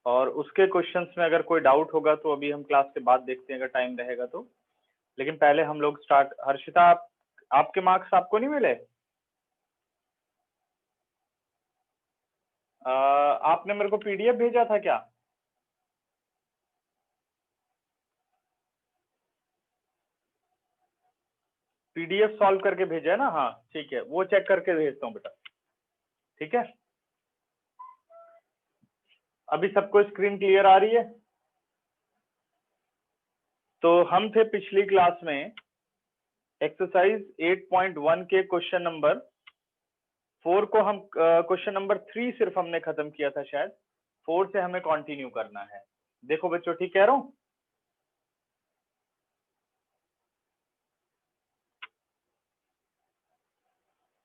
और उसके क्वेश्चंस में अगर कोई डाउट होगा तो अभी हम क्लास के बाद देखते हैं अगर टाइम रहेगा तो। लेकिन पहले हम लोग स्टार्ट। हर्षिता, आपके मार्क्स आपको नहीं मिले? आपने मेरे को पीडीएफ भेजा था क्या? पीडीएफ सॉल्व करके भेजा है ना? हाँ ठीक है, वो चेक करके भेजता हूँ बेटा। ठीक है, अभी सबको स्क्रीन क्लियर आ रही है? तो हम थे पिछली क्लास में एक्सरसाइज 8.1 के क्वेश्चन नंबर 4 को हम क्वेश्चन नंबर 3 सिर्फ हमने खत्म किया था शायद। 4 से हमें कंटिन्यू करना है। देखो बच्चों, ठीक कह रहा हूँ?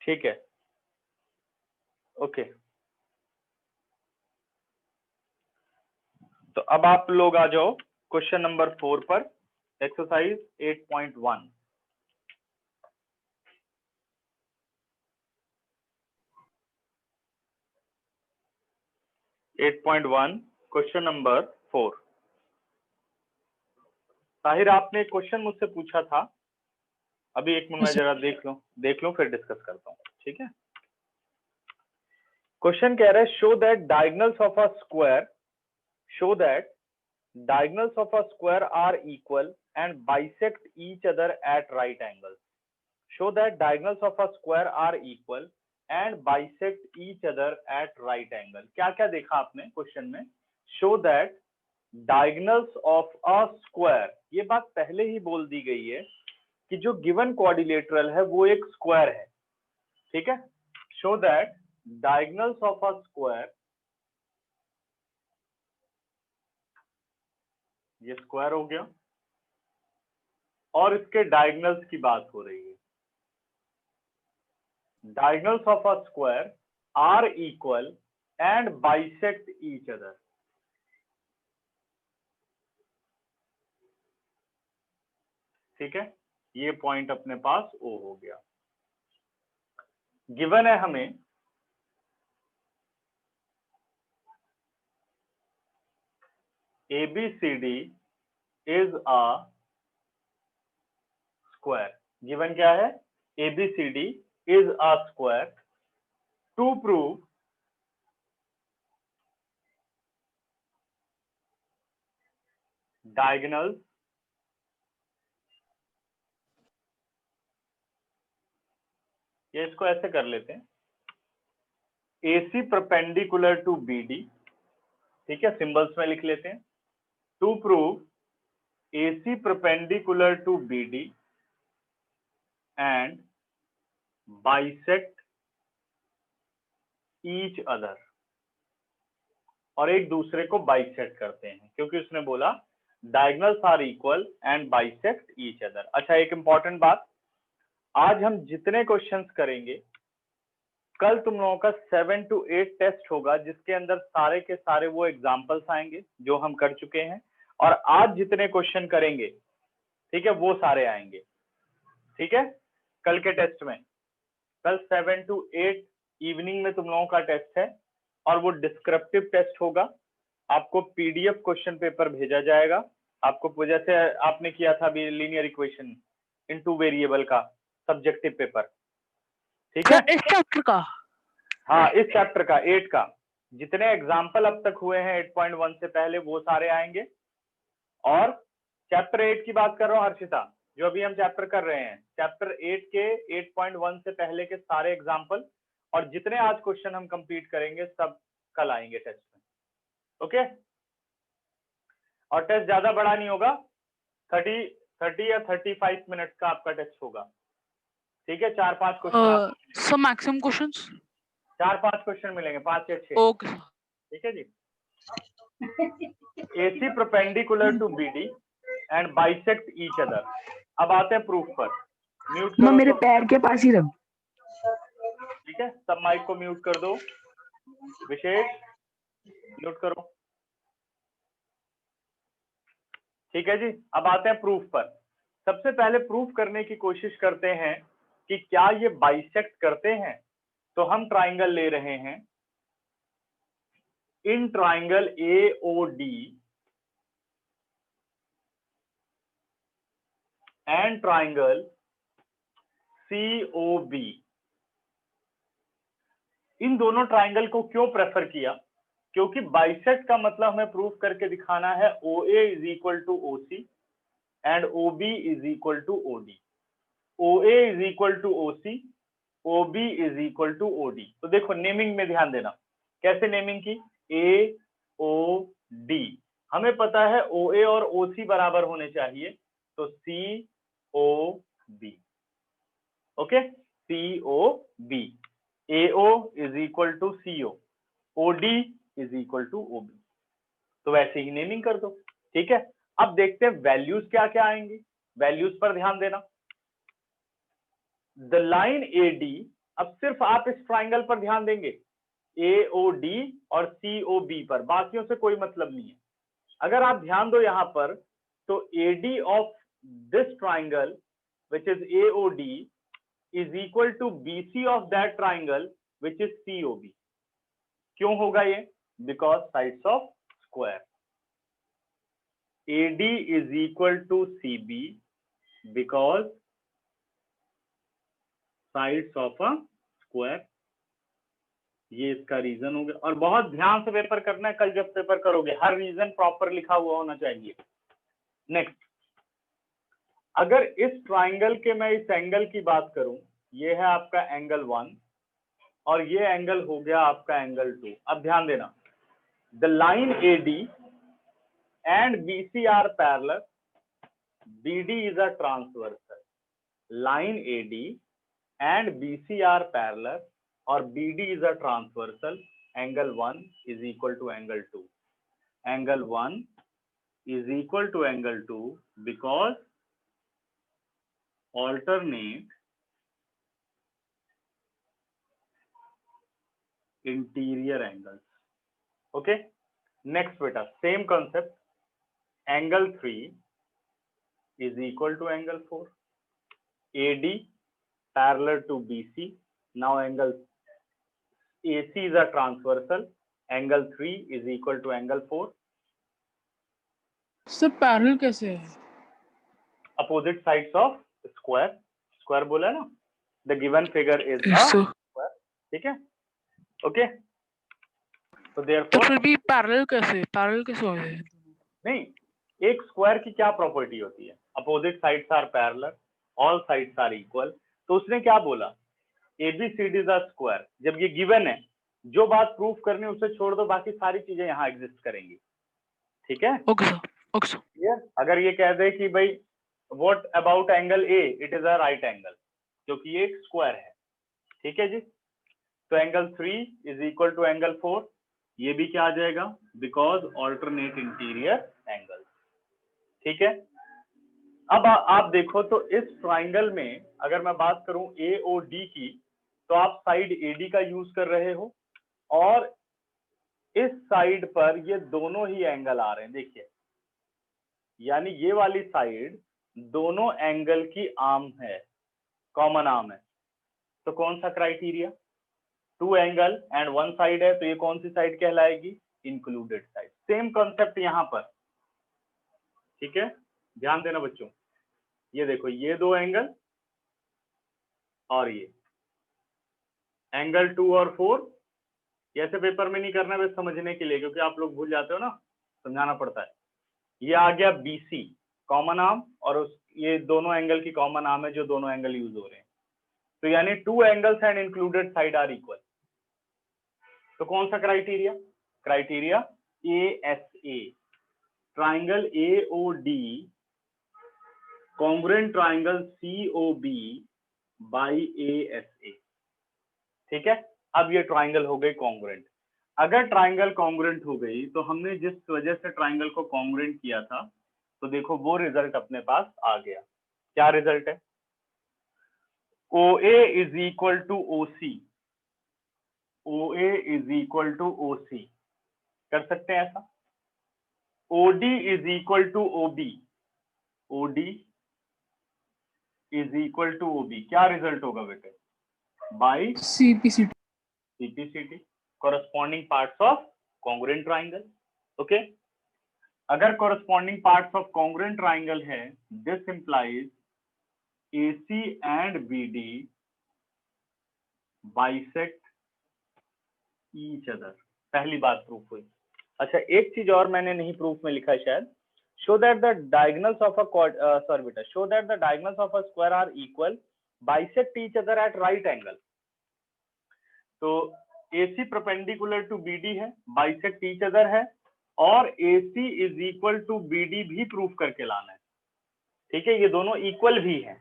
ठीक है, ओके। तो अब आप लोग आ जाओ क्वेश्चन नंबर 4 पर, एक्सरसाइज 8.1। 8.1 question number 4। ताहिर, आपने एक क्वेश्चन मुझसे पूछा था, अभी एक मिनट में जरा देख लो फिर डिस्कस करता हूँ। ठीक है, क्वेश्चन कह रहा है show that diagonals of a square are equal and bisect each other at right angles. Show that diagonals of a square are equal and bisect each other at right angle. क्या क्या देखा आपने question में? Show that diagonals of a square, ये बात पहले ही बोल दी गई है कि जो गिवन क्वाड्रिलेटरल है वो एक स्क्वायर है। ठीक है, show that diagonals of a square, ये स्क्वायर हो गया, और इसके डायगोनल्स की बात हो रही है। Diagonals of a square are equal and bisect each other. ठीक है, ये पॉइंट अपने पास ओ हो गया। गिवन है हमें ABCD is a square. Given क्या है? ABCD is a square. To prove diagonals या इसको ऐसे कर लेते हैं, AC परपेंडिकुलर टू BD। ठीक है, सिंबल्स में लिख लेते हैं। To prove AC perpendicular to BD and bisect each other, और एक दूसरे को बाइसेक्ट करते हैं क्योंकि उसने बोला diagonals are equal and bisect each other. अच्छा, एक इंपॉर्टेंट बात, आज हम जितने क्वेश्चंस करेंगे, कल तुम लोगों का 7 to 8 टेस्ट होगा जिसके अंदर सारे के सारे वो एग्जाम्पल्स आएंगे जो हम कर चुके हैं, और आज जितने क्वेश्चन करेंगे, ठीक है, वो सारे आएंगे। ठीक है, कल के टेस्ट में, कल 7 to 8 इवनिंग में तुम लोगों का टेस्ट है, और वो डिस्क्रिप्टिव टेस्ट होगा। आपको PDF क्वेश्चन पेपर भेजा जाएगा आपको, जैसे आपने किया था अभी लीनियर इक्वेशन इन 2 वेरिएबल का सब्जेक्टिव पेपर। ठीक है, इस चैप्टर का? हाँ, इस चैप्टर का 8 का जितने एग्जाम्पल अब तक हुए हैं 8.1 से पहले वो सारे आएंगे। और चैप्टर 8 की बात कर रहा हूँ हर्षिता, जो अभी हम चैप्टर कर रहे हैं, चैप्टर 8 के 8.1 से पहले के सारे एग्जाम्पल और जितने आज क्वेश्चन हम कंप्लीट करेंगे सब कल आएंगे टेस्ट में। ओके, और टेस्ट ज्यादा बड़ा नहीं होगा, 30 या 35 मिनट का आपका टेस्ट होगा। ठीक है, 4-5 question, so maximum questions 4-5 question मिलेंगे, 5 या 6। ओके, ठीक है जी। AC perpendicular to BD and bisect each other. अब आते हैं प्रूफ पर। म्यूट करो मेरे सब, पैर के पास ही रख। ठीक है, सब माइक को म्यूट कर दो। विशेष म्यूट करो। ठीक है जी, अब आते हैं प्रूफ पर। सबसे पहले प्रूफ करने की कोशिश करते हैं कि क्या ये बाइसेक्ट करते हैं। तो हम ट्राइंगल ले रहे हैं in triangle AOD and triangle COB, इन दोनों ट्राइंगल को क्यों प्रेफर किया? क्योंकि बाइसेक्ट का मतलब हमें प्रूफ करके दिखाना है OA is equal to OC and OB is equal to OD, OA is equal to OC, OB is equal to OD। तो देखो नेमिंग में ध्यान देना, कैसे नेमिंग की? AOD, हमें पता है OA और OC बराबर होने चाहिए, तो COB, okay, COB, AO is equal to CO, OD is equal to OB। तो वैसे ही नेमिंग कर दो, ठीक है। अब देखते हैं वैल्यूज क्या क्या आएंगी, वैल्यूज पर ध्यान देना। द लाइन AD, अब सिर्फ आप इस ट्राइंगल पर ध्यान देंगे, AOD और COB पर, बाकियों से कोई मतलब नहीं है। अगर आप ध्यान दो यहां पर, तो AD of this triangle which is AOD is equal to BC of that triangle which is COB। क्यों होगा ये? Because sides of square. AD is equal to CB because sides of a square, ये इसका reason हो गया। और बहुत ध्यान से पेपर करना है, कल जब पेपर करोगे हर रीजन प्रॉपर लिखा हुआ होना चाहिए। नेक्स्ट, अगर इस ट्राइंगल के मैं इस एंगल की बात करूं, ये है आपका एंगल 1 और ये एंगल हो गया आपका एंगल 2। अब ध्यान देना, the line AD and BC are parallel, BD is a transversal, line AD and BC are parallel or BD is a transversal, angle 1 is equal to angle 2, angle 1 is equal to angle 2 because alternate interior angles, okay। next beta, same concept, angle 3 is equal to angle 4, AD parallel to BC, now angle AC is a transversal, angle 3 is equal to angle 4। Sir parallel कैसे है? Opposite sides of square, square बोला ना, the given figure is a square, ठीक है, okay. तो तो फिर भी पैरेलल कैसे हो है? नहीं, एक स्क्वायर की क्या प्रॉपर्टी होती है? Opposite sides are parallel, all sides are equal. तो उसने क्या बोला? ABCD is a square. जब ये गिवन है, जो बात प्रूफ करनी है उसे छोड़ दो, बाकी सारी चीजें यहाँ एग्जिस्ट करेंगी, ठीक है। Okay sir, okay sir. Clear? अगर ये कह दे कि भाई what about angle A, it is a right angle, क्योंकि ये एक स्क्वायर है, ठीक है जी। तो angle 3 is equal to angle 4, ये भी क्या आ जाएगा? बिकॉज ऑल्टरनेट इंटीरियर एंगल, ठीक है। अब आप देखो तो इस ट्राइंगल में अगर मैं बात करूं AOD की, तो आप साइड AD का यूज कर रहे हो और इस साइड पर ये दोनों ही एंगल आ रहे हैं, देखिए, यानी ये वाली साइड दोनों एंगल की आर्म है, कॉमन आर्म है। तो कौन सा क्राइटेरिया? 2 एंगल एंड 1 साइड है, तो ये कौन सी साइड कहलाएगी? Included side. सेम कॉन्सेप्ट यहां पर, ठीक है। ध्यान देना बच्चों, ये देखो, ये 2 एंगल और ये एंगल 2 और 4, ऐसे पेपर में नहीं करना है, बस समझने के लिए, क्योंकि आप लोग भूल जाते हो ना, समझाना पड़ता है। ये आ गया BC कॉमन आर्म, और उस ये दोनों एंगल की कॉमन आर्म है, जो दोनों एंगल यूज हो रहे हैं। तो यानी 2 angles and included side are equal. तो कौन सा criteria? Criteria ASA, triangle AOD congruent triangle COB by ASA, ठीक है। अब ये ट्राइंगल हो गई कॉन्ग्रुएंट। अगर ट्राइंगल कॉन्ग्रुएंट हो गई, तो हमने जिस वजह से ट्राइंगल को कॉन्ग्रुएंट किया था, तो देखो वो रिजल्ट अपने पास आ गया। क्या रिजल्ट है? OA is equal to OC, OA is equal to OC, कर सकते हैं ऐसा। OD is equal to OB, OD is equal to OB, क्या रिजल्ट होगा बेटे? By CPCT, CPCT, corresponding parts of congruent triangle. Okay, अगर corresponding parts of congruent triangle है, this implies AC and BD bisect each other. पहली बात proof हुई। अच्छा, एक चीज और मैंने नहीं प्रूफ में लिखा है शायद, show that the diagonals of a sorry बेटा, show that the diagonals of a square are equal bisect each other at right angle. तो AC परपेंडिकुलर टू BD है, बाइसेक्ट ईच अदर है, और AC is equal to BD भी proof करके लाना है। ठीक है, ये दोनों इक्वल भी हैं।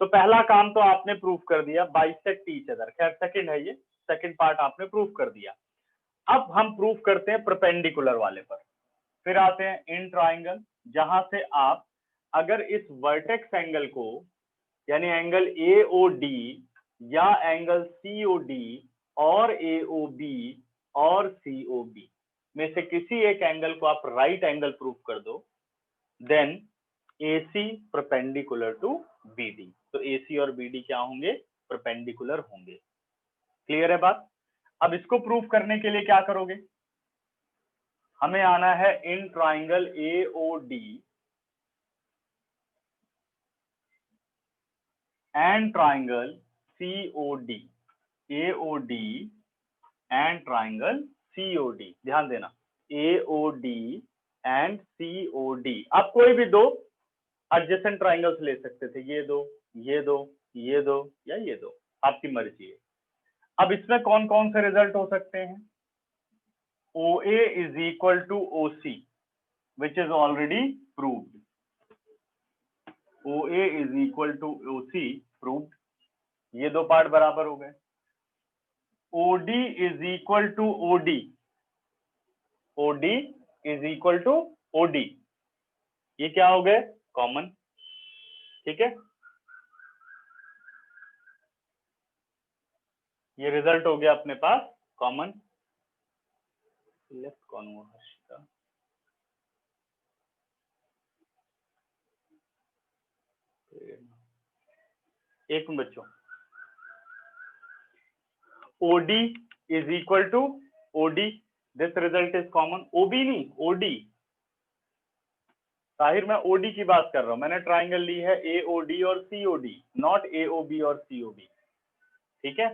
तो पहला काम तो आपने प्रूफ कर दिया, बाइसेक्ट ईच अदर। खैर सेकंड है ये, सेकंड पार्ट आपने प्रूफ कर दिया। अब हम प्रूफ करते हैं परपेंडिकुलर वाले पर। फिर आते हैं इन ट्राइंगल, जहां से आप अगर इस वर्टेक्स एंगल को, यानी एंगल AOD या एंगल COD और AOB और COB में से किसी एक एंगल को आप राइट एंगल प्रूफ कर दो, then AC perpendicular to BD। तो AC और BD क्या होंगे? परपेंडिकुलर होंगे। क्लियर है बात? अब इसको प्रूफ करने के लिए क्या करोगे? हमें आना है in triangle AOD and triangle COD, AOD and triangle COD। ध्यान देना, AOD एंड COD। आप कोई भी दो एडजेसेंट ट्राइंगल्स ले सकते थे, ये दो, ये दो, ये दो, या ये दो, आपकी मर्जी है। अब इसमें कौन कौन से रिजल्ट हो सकते हैं? OA is equal to OC, which is already proved. OA is equal to OC proved। ये दो पार्ट बराबर हो गए। OD is equal to OD, OD is equal to OD, ये क्या हो गए? कॉमन। ठीक है, ये रिजल्ट हो गया अपने पास कॉमन। लेफ्ट कौन हुआ? हर्षिता। एक मिनट बच्चों, OD is equal to OD, this result is common। OB नहीं, OD। ताहिर, मैं OD की बात कर रहा हूं। मैंने ट्राइंगल ली है AOD और COD, नॉट AOB और COB। ठीक है,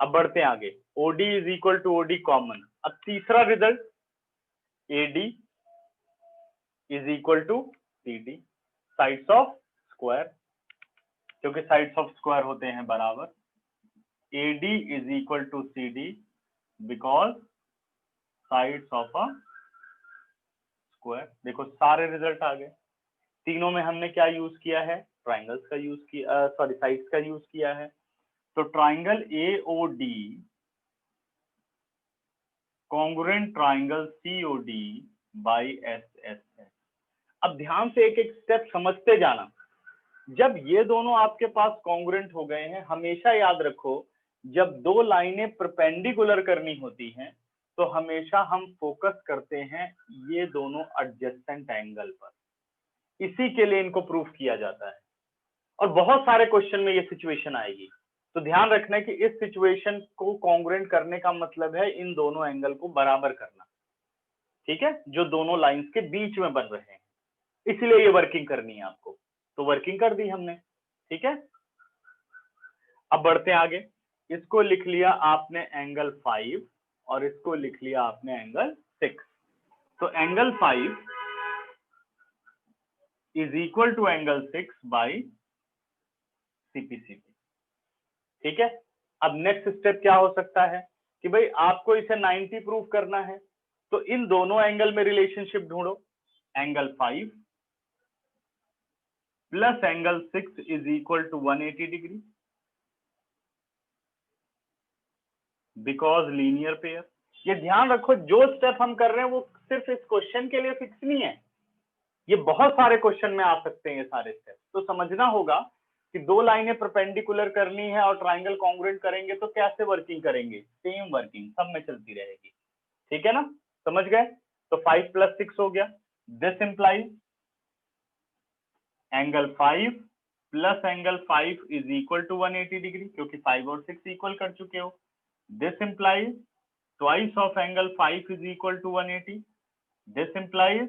अब बढ़ते हैं आगे। OD is equal to OD common. अब तीसरा result, AD is equal to CD, sides of square, क्योंकि साइड्स ऑफ स्क्वायर होते हैं बराबर। AD is equal to CD because sides of a square। देखो सारे रिजल्ट आ गए। तीनों में हमने क्या यूज किया है? ट्राइंगल्स का यूज किया, सॉरी साइड्स का यूज किया है। तो triangle AOD congruent triangle COD by SSS। अब ध्यान से एक एक स्टेप समझते जाना। जब ये दोनों आपके पास कॉन्ग्रुएंट हो गए हैं, हमेशा याद रखो, जब दो लाइनें परपेंडिकुलर करनी होती हैं तो हमेशा हम फोकस करते हैं ये दोनों एडजेसेंट एंगल पर। इसी के लिए इनको प्रूफ किया जाता है, और बहुत सारे क्वेश्चन में ये सिचुएशन आएगी। तो ध्यान रखना है कि इस सिचुएशन को कॉन्ग्रुएंट करने का मतलब है इन दोनों एंगल को बराबर करना। ठीक है, जो दोनों लाइंस के बीच में बन रहे हैं, इसलिए ये वर्किंग करनी है आपको। तो वर्किंग कर दी हमने। ठीक है, अब बढ़ते हैं आगे। इसको लिख लिया आपने एंगल 5 और इसको लिख लिया आपने एंगल 6। तो angle 5 is equal to angle 6 by CPCP। ठीक है, अब नेक्स्ट स्टेप क्या हो सकता है कि भाई आपको इसे 90 प्रूफ करना है, तो इन दोनों एंगल में रिलेशनशिप ढूंढो। Angle 5 plus angle 6 is equal to 180 degree, because linear pair. ये ध्यान रखो, जो स्टेप हम कर रहे हैं वो सिर्फ इस क्वेश्चन के लिए फिक्स नहीं है, ये बहुत सारे क्वेश्चन में आ सकते हैं ये सारे स्टेप। तो समझना होगा कि दो लाइनें परपेंडिकुलर करनी है और ट्राइंगल कॉन्ग्रुएंट करेंगे तो कैसे वर्किंग करेंगे? सेम वर्किंग सब में चलती रहेगी। ठीक है ना, समझ गए? तो 5 + 6 हो गया। This implies angle 5 plus angle 5 is equal to 180 degree, क्योंकि 5 और 6 इक्वल कर चुके हो। This implies twice of angle 5 is equal to 180. This implies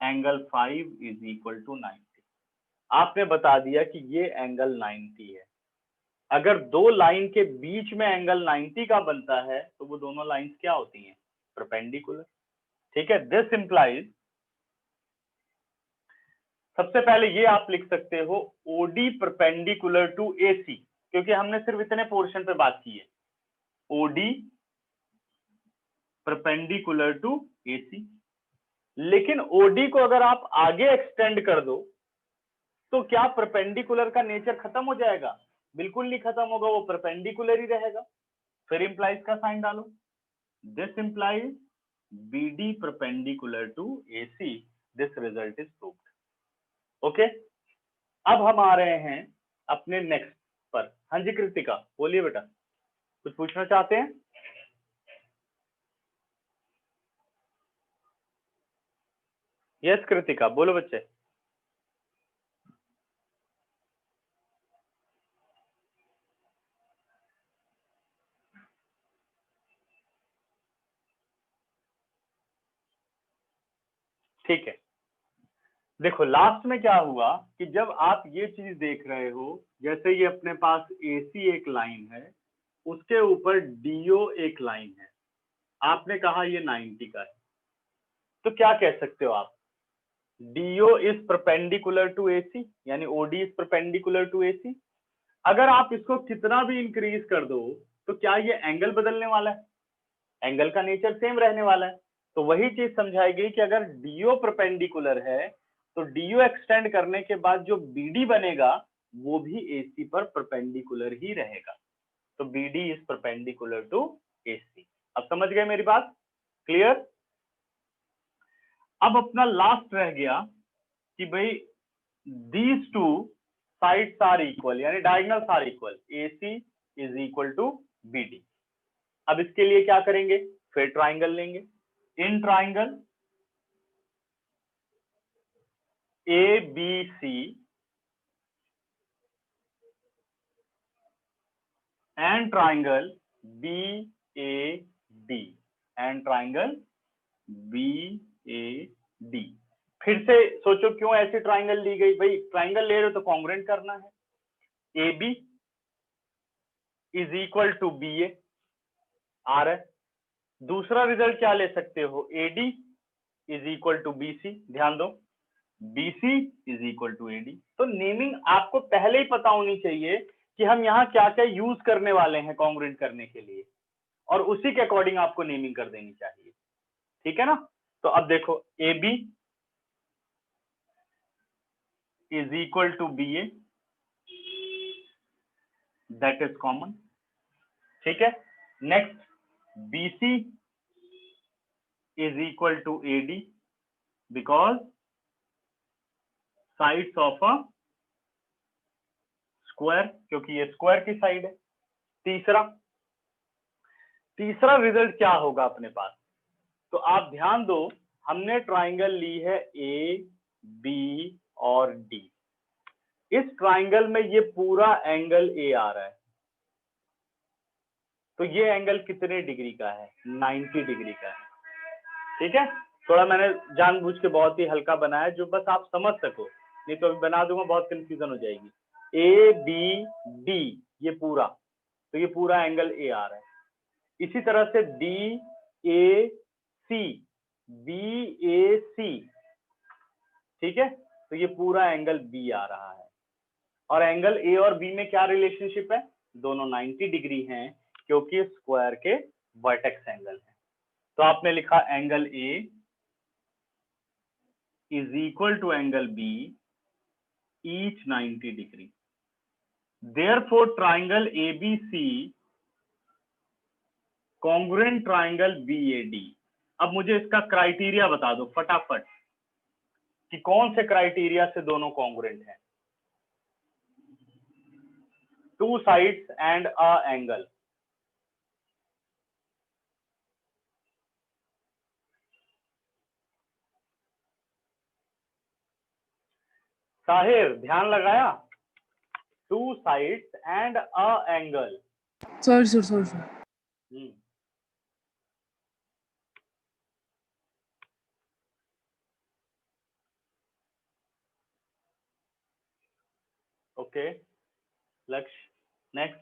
angle 5 is equal to 90. आपने बता दिया कि ये एंगल 90 है। अगर दो लाइन के बीच में एंगल 90 का बनता है तो वो दोनों लाइंस क्या होती हैं? परपेंडिकुलर। ठीक है, दिस इंप्लाइज, सबसे पहले ये आप लिख सकते हो ओडी परपेंडिकुलर टू एसी, क्योंकि हमने सिर्फ इतने पोर्शन पे बात की है, ओडी परपेंडिकुलर टू एसी। लेकिन ओडी को अगर आप आगे एक्सटेंड कर दो तो क्या परपेंडिकुलर का नेचर खत्म हो जाएगा? बिल्कुल नहीं खत्म होगा, वो परपेंडिकुलर ही रहेगा। फिर इंप्लाइज का साइन डालो, this implies BD perpendicular to AC, this result is proved. Okay, अब हम आ रहे हैं अपने नेक्स्ट पर। हाँ जी कृतिका, बोलिए बेटा, कुछ पूछना चाहते हैं? यस कृतिका, बोलो बच्चे। ठीक है, देखो लास्ट में क्या हुआ कि जब आप ये चीज देख रहे हो, जैसे ये अपने पास एसी एक लाइन है, उसके ऊपर डीओ एक लाइन है, आपने कहा ये 90 का है, तो क्या कह सकते हो आप? DO is perpendicular to AC, यानी OD is perpendicular to AC. अगर आप इसको कितना भी इंक्रीज कर दो तो क्या ये एंगल बदलने वाला है? एंगल का नेचर सेम रहने वाला है। तो वही चीज समझाई गई कि अगर डीओ परपेंडिकुलर है तो डीओ एक्सटेंड करने के बाद जो बीडी बनेगा वो भी एसी पर परपेंडिकुलर ही रहेगा। तो BD is perpendicular to AC. अब समझ गए मेरी बात? क्लियर? अब अपना लास्ट रह गया कि भाई these two sides are equal, यानी diagonals are equal, AC is equal to BD. अब इसके लिए क्या करेंगे? फिर ट्राइंगल लेंगे। In triangle A B C and triangle B A D, and triangle B A D. फिर से सोचो क्यों ऐसी ट्राइंगल ली गई? भाई ट्राइंगल ले रहे हो तो कॉन्ग्रुएंट करना है। A B is equal to B A आ रहा है। दूसरा रिजल्ट क्या ले सकते हो? A D is equal to B C. ध्यान दो, BC is equal to AD। तो नेमिंग आपको पहले ही पता होनी चाहिए कि हम यहाँ क्या क्या यूज करने वाले हैं कॉन्ग्रुएंट करने के लिए, और उसी के अकॉर्डिंग आपको नेमिंग कर देनी चाहिए। ठीक है ना? तो अब देखो AB is equal to BA, that is common. ठीक है, next BC is equal to AD because sides of a square, क्योंकि ये स्क्वायर की साइड है। तीसरा रिजल्ट क्या होगा अपने पास? तो आप ध्यान दो, हमने ट्राइंगल ली है ए बी और डी। इस ट्राइंगल में ये पूरा एंगल ए आ रहा है, तो ये एंगल कितने डिग्री का है? 90 डिग्री का है। ठीक है, थोड़ा मैंने जानबूझ के बहुत ही हल्का बनाया जो बस आप समझ सको, नहीं तो अभी बना दूंगा बहुत कंफ्यूजन हो जाएगी। ए बी डी ये पूरा, तो ये पूरा एंगल ए आ रहा है। इसी तरह से डी ए सी, बी ए सी, ठीक है, तो ये पूरा एंगल बी आ रहा है। और एंगल ए और बी में क्या रिलेशनशिप है? दोनों 90 डिग्री हैं, क्योंकि स्क्वायर के वर्टेक्स एंगल है। तो आपने लिखा angle A is equal to angle B each 90 degree. Therefore triangle ABC congruent triangle BAD. अब मुझे इसका क्राइटेरिया बता दो फटाफट कि कौन से क्राइटेरिया से दोनों कॉन्ग्रुएंट हैं? Two sides and a angle. Sahir ध्यान लगाया? Two sides and a angle. Sorry sir. Okay लक्ष्य, नेक्स्ट।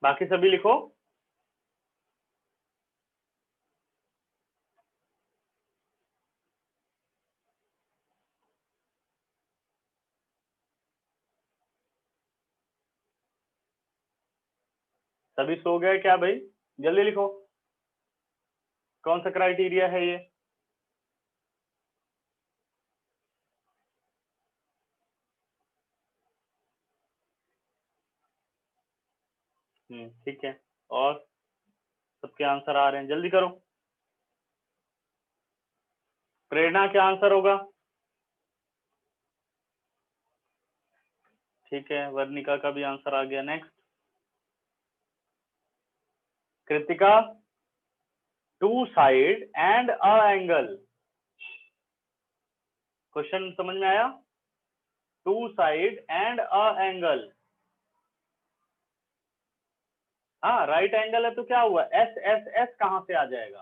बाकी सभी लिखो। सभी सो गए क्या भाई? जल्दी लिखो, कौन सा क्राइटेरिया है ये? ठीक है, और सबके आंसर आ रहे हैं, जल्दी करो। प्रेरणा क्या आंसर होगा? ठीक है, वर्णिका का भी आंसर आ गया। Next, Kritika, two side and a angle. Question समझ में आया? Two side and a angle. हाँ, राइट एंगल है तो क्या हुआ? एस एस एस कहां से आ जाएगा?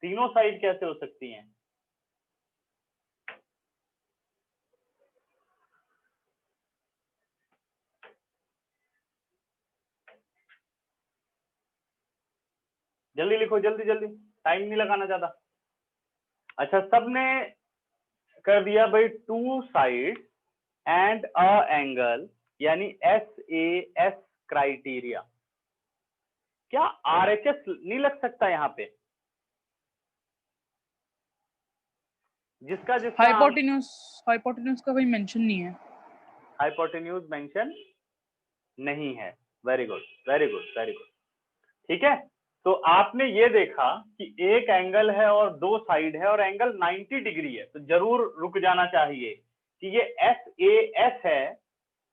तीनों साइड कैसे हो सकती हैं? जल्दी लिखो, जल्दी जल्दी, टाइम नहीं लगाना ज्यादा। अच्छा, सबने कर दिया भाई। Two side and a angle यानी एस ए एस क्राइटेरिया। क्या आरएचएस नहीं लग सकता यहाँ पे? जिसका जिसका हाइपोटेन्यूज का कोई मेंशन नहीं है। हाइपोटेन्यूज मेंशन नहीं है। Very good, very good, very good. ठीक है, तो आपने ये देखा कि एक एंगल है और दो साइड है और एंगल 90 डिग्री है, तो जरूर रुक जाना चाहिए कि ये एस ए एस है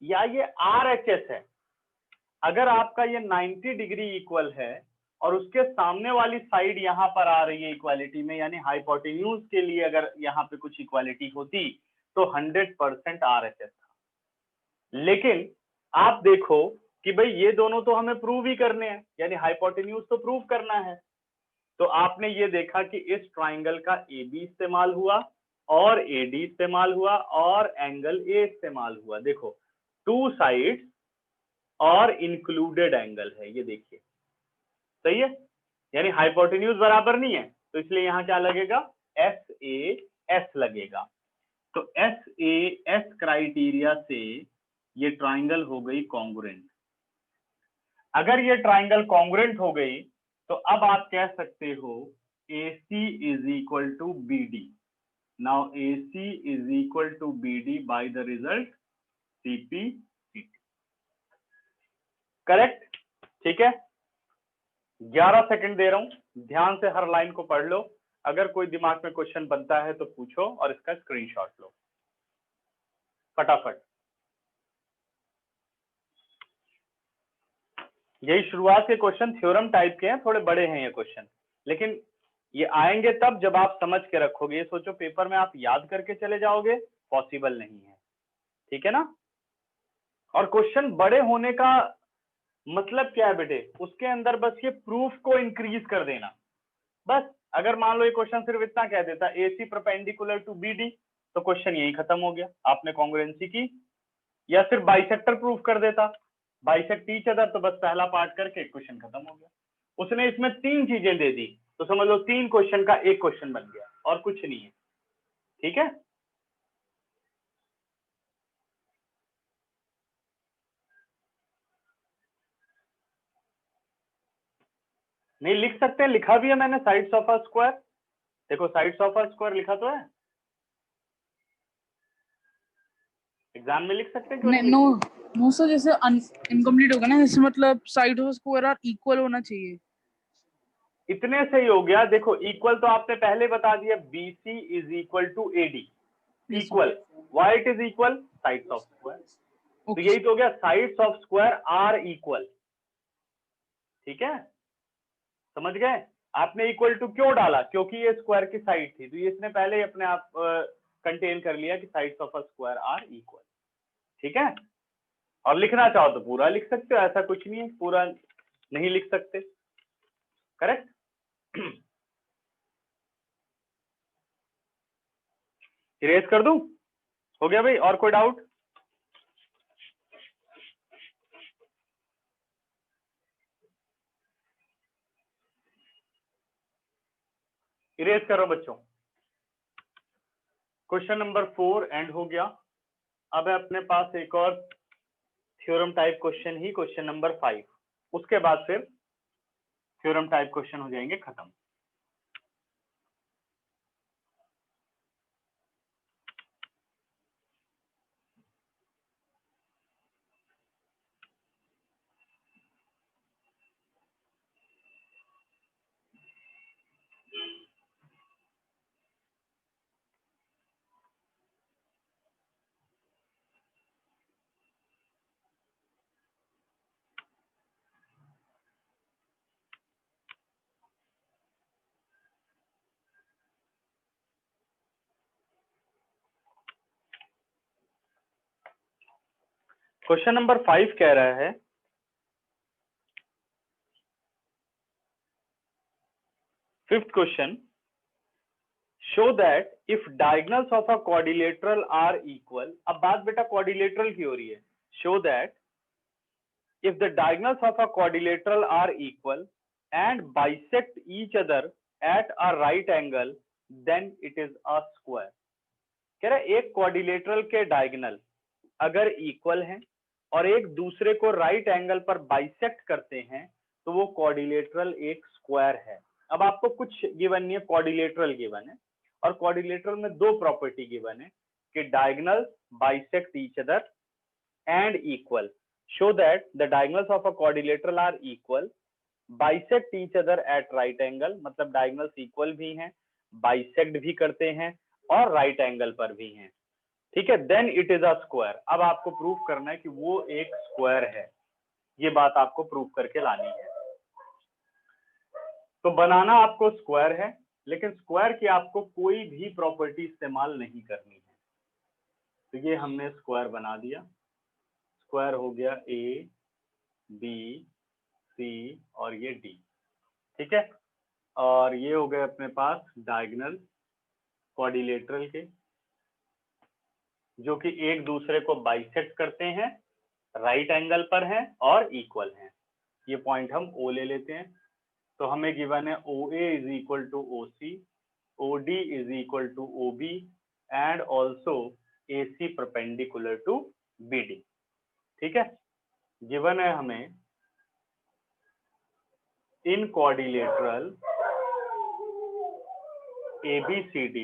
या ये आर एच एस है। अगर आपका ये 90 डिग्री इक्वल है और उसके सामने वाली साइड यहां पर आ रही है इक्वालिटी में, यानी हाइपोटेन्यूज के लिए अगर यहाँ पे कुछ इक्वालिटी होती तो 100% आर एच एस था। लेकिन आप देखो कि भाई ये दोनों तो हमें प्रूव ही करने हैं, यानी हाइपोटेन्यूज तो प्रूव करना है। तो आपने ये देखा कि इस ट्राइंगल का ए बी इस्तेमाल हुआ और ए डी इस्तेमाल हुआ और एंगल ए इस्तेमाल हुआ। देखो, टू साइड्स और इंक्लूडेड एंगल है, ये देखिए, सही है। यानी हाइपोटेन्यूज बराबर नहीं है, तो इसलिए यहां क्या लगेगा? एस ए एस लगेगा। तो एस ए एस क्राइटेरिया से ये ट्राइंगल हो गई कॉन्ग्रुएंट। अगर ये ट्राइंगल कॉन्ग्रुएंट हो गई तो अब आप कह सकते हो AC is equal to B D. Now AC is equal to B D by the result CP CT। Correct? ठीक है, 11 सेकंड दे रहा हूं, ध्यान से हर लाइन को पढ़ लो। अगर कोई दिमाग में क्वेश्चन बनता है तो पूछो और इसका स्क्रीनशॉट लो फटाफट। यही शुरुआत के क्वेश्चन थ्योरम टाइप के हैं, थोड़े बड़े हैं ये क्वेश्चन, लेकिन ये आएंगे तब जब आप समझ के रखोगे। ये सोचो पेपर में आप याद करके चले जाओगे, पॉसिबल नहीं है। ठीक है ना? और क्वेश्चन बड़े होने का मतलब क्या है बेटे? उसके अंदर बस ये प्रूफ को इंक्रीज कर देना, बस। अगर मान लो ये क्वेश्चन सिर्फ इतना कह देता AC परपेंडिकुलर टू BD, तो क्वेश्चन यही खत्म हो गया, आपने कॉन्ग्रुएंसी की। या सिर्फ बाइसेक्टर प्रूफ कर देता, बाइसेक्ट ईच अदर, तो बस पहला पार्ट करके क्वेश्चन खत्म हो गया। उसने इसमें तीन चीजें दे दी, तो समझ लो तीन क्वेश्चन का एक क्वेश्चन बन गया, और कुछ नहीं है। ठीक है, नहीं लिख सकते हैं, लिखा भी है मैंने, साइड्स ऑफ अ स्क्वायर। देखो, साइड्स ऑफ अ स्क्वायर लिखा तो है, एग्जाम में लिख सकते हैं, क्यों नहीं लिख नो सकते? नो सर, जैसे इनकम्प्लीट होगा ना, जैसे मतलब side of square are equal होना चाहिए। इतने से ही हो गया। देखो, इक्वल तो आपने पहले बता दिया, BC is equal to AD। Yes sir. Equal, why it is equal? Sides of square. तो ओके यही सर। तो हो गया, sides of square are equal. ठीक है, समझ गए? आपने इक्वल टू क्यों डाला? क्योंकि ये स्क्वायर की साइड थी, तो ये इसने पहले ही अपने आप कंटेन कर लिया कि sides of a square are equal. ठीक है, और लिखना चाहो तो पूरा लिख सकते हो, ऐसा कुछ नहीं है पूरा नहीं लिख सकते। करेक्ट? इरेज कर दूं? हो गया भाई? और कोई डाउट? इरेज करो बच्चों। क्वेश्चन नंबर 4 एंड हो गया। अब है अपने पास एक और थ्योरम टाइप क्वेश्चन ही, क्वेश्चन नंबर 5। उसके बाद फिर थ्योरम टाइप क्वेश्चन हो जाएंगे खत्म। क्वेश्चन नंबर 5 कह रहा है, fifth question, show that if diagonals of a quadrilateral are equal. अब बात बेटा क्वाड्रिलेटरल की हो रही है। Show that if the diagonals of a quadrilateral are equal and bisect each other at a right angle, then it is a square। कह रहा है एक क्वाड्रिलेटरल के डायगोनल अगर इक्वल हैं और एक दूसरे को राइट एंगल पर बाइसेक्ट करते हैं तो वो क्वाड्रिलेटरल एक स्क्वायर है। अब आपको कुछ गिवन नहीं है, क्वाड्रिलेटरल गिवन है और क्वाड्रिलेटरल में दो प्रॉपर्टी गिवन है कि diagonal bisect each other and equal। Show that the diagonals of a quadrilateral are equal, bisect each other at right angle। मतलब diagonals equal भी हैं, bisect भी करते हैं और right angle पर भी हैं। ठीक है, then it is a square। अब आपको प्रूव करना है कि वो एक स्क्वायर है, ये बात आपको प्रूव करके लानी है। तो बनाना आपको स्क्वायर है, लेकिन स्क्वायर की आपको कोई भी प्रॉपर्टी इस्तेमाल नहीं करनी है। तो ये हमने स्क्वायर बना दिया। स्क्वायर हो गया ए बी सी और ये डी। ठीक है, और ये हो गए अपने पास डायगोनल क्वाड्रिलेटरल के, जो कि एक दूसरे को बाइसेक्ट करते हैं, राइट एंगल पर हैं और इक्वल हैं। ये पॉइंट हम ओ ले लेते हैं। तो हमें गिवन है O A is equal to O C, O D is equal to O B and also A C perpendicular to B D. ठीक है, गिवन है हमें in quadrilateral ABCD,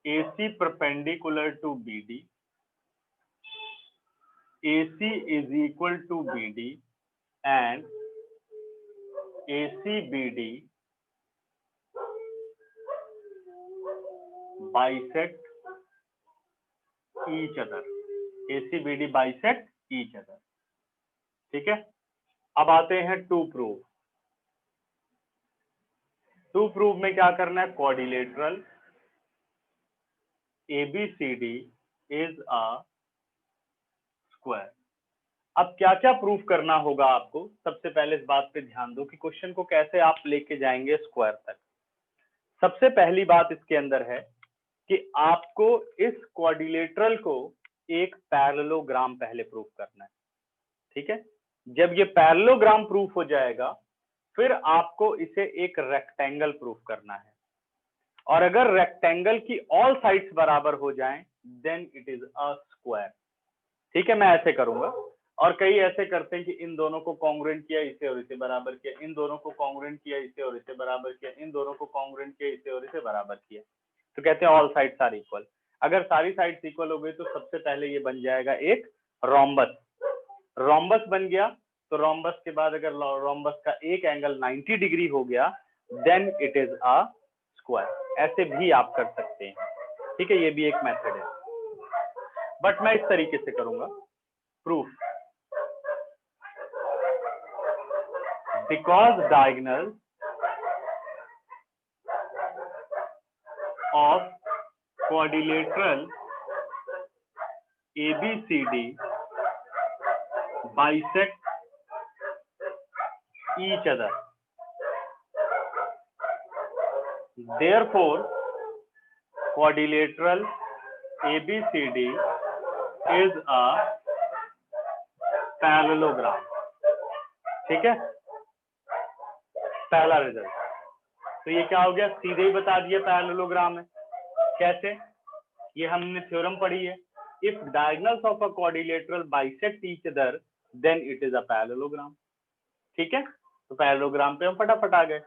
AC perpendicular to BD, AC is equal to BD and ACBD bisect each other। ACBD bisect each other। ठीक है, अब आते हैं to prove. To prove में क्या करना है, quadrilateral ABCD is a square. अब क्या क्या प्रूफ करना होगा आपको? सबसे पहले इस बात पे ध्यान दो कि क्वेश्चन को कैसे आप लेके जाएंगे स्क्वायर तक। सबसे पहली बात इसके अंदर है कि आपको इस क्वाड्रिलेटरल को एक पैरेललोग्राम पहले प्रूफ करना है। ठीक है, जब ये पैरेललोग्राम प्रूफ हो जाएगा फिर आपको इसे एक रेक्टेंगल प्रूफ करना है, और अगर रेक्टेंगल की ऑल साइड्स बराबर हो जाएं then it is a square. ठीक है, मैं ऐसे करूंगा, और कई ऐसे करते हैं कि इन दोनों को कॉन्ग्रुएंट किया, इसे और इसे बराबर किया, इन दोनों को कॉन्ग्रुएंट किया, इसे और इसे बराबर किया, इन दोनों को कॉन्ग्रुएंट किया, इसे और इसे बराबर किया, तो कहते हैं ऑल साइड्स आर इक्वल। अगर सारी साइड्स इक्वल हो गई तो सबसे पहले ये बन जाएगा एक रोम्बस। रोम्बस बन गया तो रोम्बस के बाद अगर रोम्बस का एक एंगल 90 डिग्री हो गया then it is a square. ऐसे भी आप कर सकते हैं। ठीक है, ये भी एक मेथड है, बट मैं इस तरीके से करूंगा proof. Because diagonals of quadrilateral ABCD bisect each other, therefore quadrilateral ABCD is a parallelogram. ठीक है, पहला रिजल्ट। तो ये क्या हो गया, सीधे ही बता दिया पैरेललोग्राम है। कैसे, ये हमने थ्योरम पढ़ी है, if diagonals of a quadrilateral bisect each other than it is a parallelogram. ठीक है, तो पैरेललोग्राम पे हम फटाफट आ गए।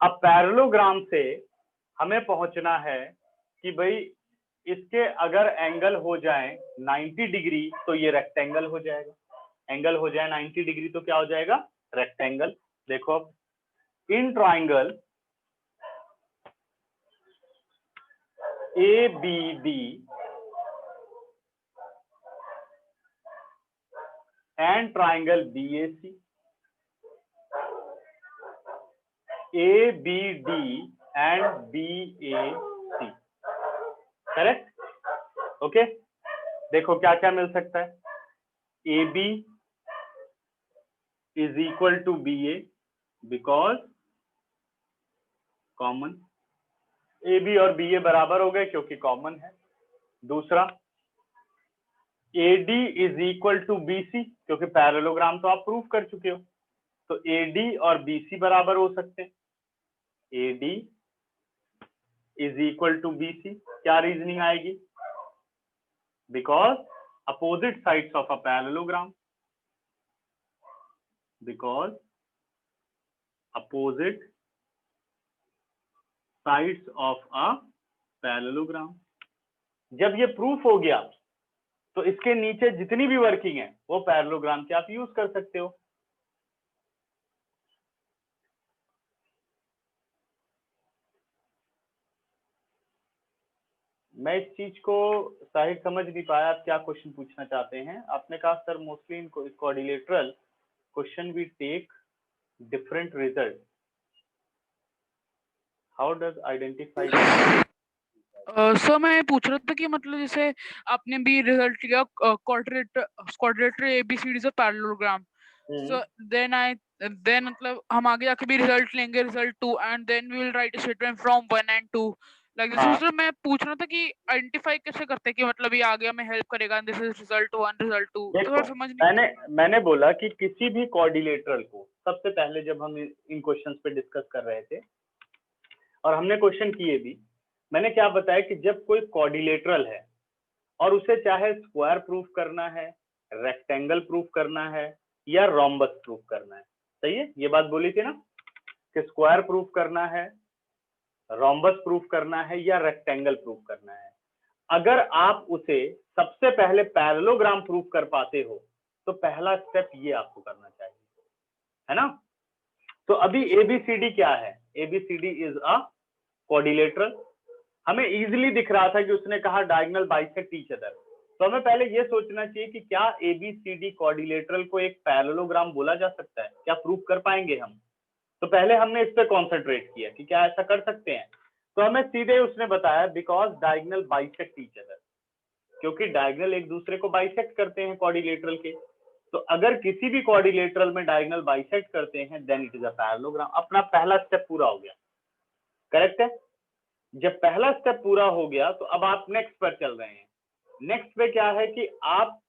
अब पैरेललोग्राम से हमें पहुंचना है कि भाई इसके अगर एंगल हो जाए 90 डिग्री तो ये रेक्टेंगल हो जाएगा, एंगल हो जाए 90 डिग्री तो क्या हो जाएगा, रेक्टेंगल। देखो अब in triangle ABD and triangle BAC, ABD and BAC, correct. Okay, देखो क्या क्या मिल सकता है, AB is equal to BA because common, AB और BA बराबर हो गए क्योंकि कॉमन है। दूसरा AD is equal to BC क्योंकि पैरेललोग्राम तो आप प्रूव कर चुके हो, तो AD और BC बराबर हो सकते हैं। AD is equal to BC, क्या रीजनिंग आएगी, because opposite sides of a parallelogram, because opposite sides of a parallelogram. जब ये प्रूफ हो गया तो इसके नीचे जितनी भी वर्किंग है वो पैरेललोग्राम की आप यूज कर सकते हो। मैं इस चीज को साहिब समझ नहीं पाया, आप क्या क्वेश्चन पूछना चाहते हैं। आपने कहा sir mostly in quadrilateral question we take different result, how does identify. Sir मैं पूछ रहा था कि मतलब जैसे आपने भी रिजल्ट लिया क्वाड्रिलेटरल एबीसीडी से पैरेललोग्राम, सो देन मतलब हम आगे जाके भी रिजल्ट लेंगे, result 2 and then we will write a statement from 1 and 2 like this. Sir मैं पूछ रहा था कि आइडेंटिफाई कैसे करते हैं कि मतलब ये आगे हमें हेल्प करेगा, दिस इज रिजल्ट 1 रिजल्ट 2, तो समझ नहीं। मैंने बोला कि किसी भी क्वाड्रिलेटरल को सबसे पहले जब हम इन क्वेश्चंस पे डिस्कस कर रहे थे और हमने क्वेश्चन किए भी, मैंने क्या बताया कि जब कोई क्वाड्रिलेटरल है और उसे चाहे स्क्वायर प्रूफ करना है, रेक्टेंगल प्रूफ करना है या रोम्बस प्रूफ करना है, सही है, ये बात बोली थी ना कि स्क्वायर प्रूफ करना है, रोम्बस प्रूफ करना है या रेक्टेंगल प्रूफ करना है, अगर आप उसे सबसे पहले पैरेललोग्राम प्रूफ कर पाते हो तो पहला स्टेप ये आपको करना चाहिए, है ना। तो अभी ABCD क्या है, ABCD इज अ क्वाड्रिलेटरल। हमें इजीली दिख रहा था कि उसने कहा डायगोनल बाइसेक्ट ईच अदर, तो हमें पहले ये सोचना चाहिए कि क्या ABCD क्वाड्रिलेटरल को एक पैरेललोग्राम बोला जा सकता है, क्या प्रूफ कर पाएंगे हम। तो पहले हमने इस पे कॉन्सेंट्रेट किया कि क्या ऐसा कर सकते हैं, तो हमें सीधे उसने बताया because diagonal bisect each other, क्योंकि डायगोनल एक दूसरे को बाइसेक्ट करते हैं क्वाड्रिलेटरल के, तो अगर किसी भी क्वाड्रिलेटरल में डायगोनल बाइसेक्ट करते हैं then it is a parallelogram. अपना पहला स्टेप पूरा हो गया, करेक्ट है। जब पहला स्टेप पूरा हो गया तो अब आप नेक्स्ट पर चल रहे हैं। नेक्स्ट पे क्या है कि आप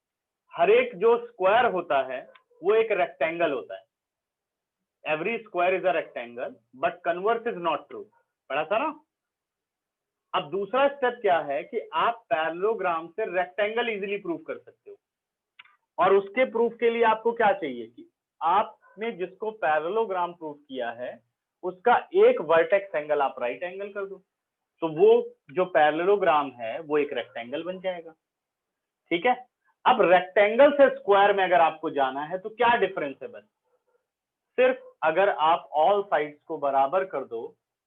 हर एक जो स्क्वायर होता है वो एक रेक्टेंगल होता है, every square is a rectangle but converse is not true, पढ़ा था ना। अब दूसरा स्टेप क्या है कि आप पैरेललोग्राम से रेक्टेंगल इजीली प्रूव कर सकते हो, और उसके प्रूफ के लिए आपको क्या चाहिए कि आपने जिसको पैरेललोग्राम प्रूफ किया है उसका एक वर्टेक्स एंगल आप राइट एंगल कर दो, तो वो जो पैरेललोग्राम है वो एक रेक्टेंगल बन जाएगा। ठीक है, अब रेक्टेंगल से स्क्वायर में अगर आपको जाना है तो क्या डिफरेंस है, बस सिर्फ अगर आप ऑल साइड्स को बराबर कर दो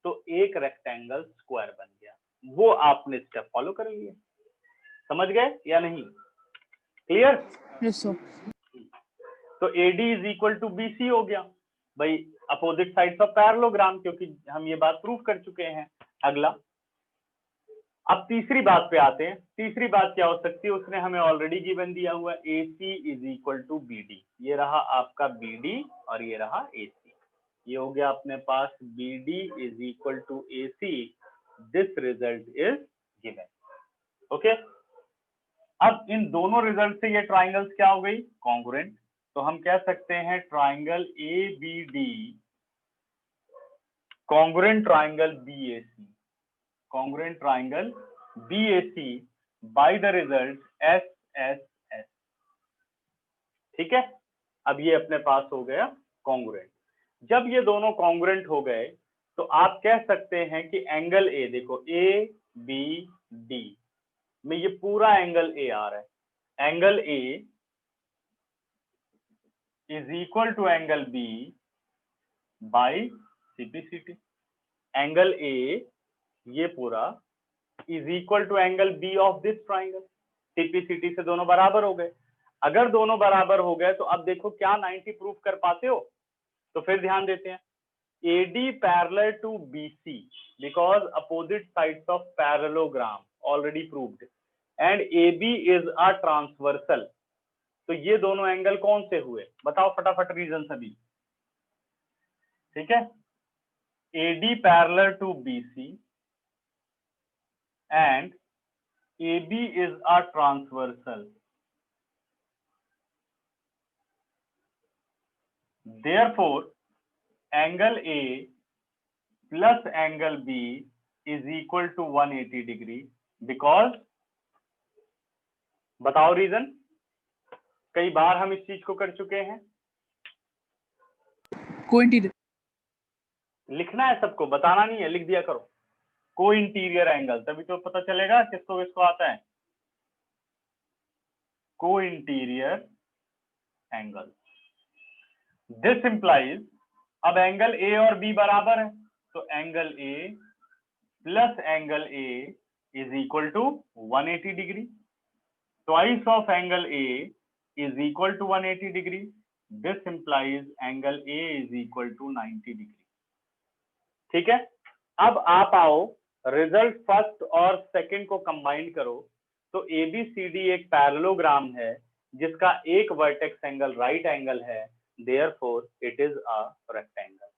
तो एक रेक्टेंगल स्क्वायर बन गया, वो आपने स्टेप फॉलो कर लिए। समझ गए या नहीं, क्लियर। Yes sir. तो AD is equal to BC हो गया भाई, अपोजिट साइड्स ऑफ पैरेललोग्राम, क्योंकि हम ये बात प्रूव कर चुके हैं। अगला, अब तीसरी बात पे आते हैं। तीसरी बात क्या हो सकती है, उसने हमें ऑलरेडी गिवन दिया हुआ AC is equal to BD, ये रहा आपका BD और ये रहा AC, ये हो गया अपने पास BD is equal to AC, this result is given. Okay, अब इन दोनों रिजल्ट से ये ट्राइंगल्स क्या हो गई, कॉन्ग्रुएंट। तो हम कह सकते हैं triangle ABD congruent triangle BAC, congruent triangle BAC by the result SSS। ठीक है, अब ये अपने पास हो गया कॉन्ग्रुएंट। जब ये दोनों कॉन्ग्रुएंट हो गए तो आप कह सकते हैं कि एंगल ए, देखो ABD में ये पूरा एंगल ए आ रहा है, angle A is equal to angle B by CPCT। Angle A ये पूरा is equal to angle B of this triangle. CPCT से दोनों बराबर हो गए। अगर दोनों बराबर हो गए तो अब देखो क्या 90 प्रूफ कर पाते हो, तो फिर ध्यान देते हैं। AD parallel to BC because opposite sides of parallelogram already proved and AB is a transversal। तो ये दोनों एंगल कौन से हुए, बताओ फटाफट रीजन सभी। ठीक है, AD parallel to BC and AB is a transversal, therefore angle A plus angle B is equal to 180 degree because, बताओ रीजन। कई बार हम इस चीज को कर चुके हैं। को इंटीरियर, लिखना है सबको, बताना नहीं है, लिख दिया करो। को इंटीरियर एंगल, तभी तो पता चलेगा किसको किसको आता है। को इंटीरियर एंगल, दिस इंप्लाइज, अब एंगल ए और बी बराबर है तो angle A plus angle A is equal to 180 degree. Twice of angle A is equal to 180 degree. This implies angle A is equal to 90 degree. ठीक है, अब आप आओ रिजल्ट फर्स्ट और सेकंड को कंबाइन करो तो ABCD एक पैरेललोग्राम है जिसका एक वर्टेक्स एंगल राइट एंगल है, therefore it is a rectangle.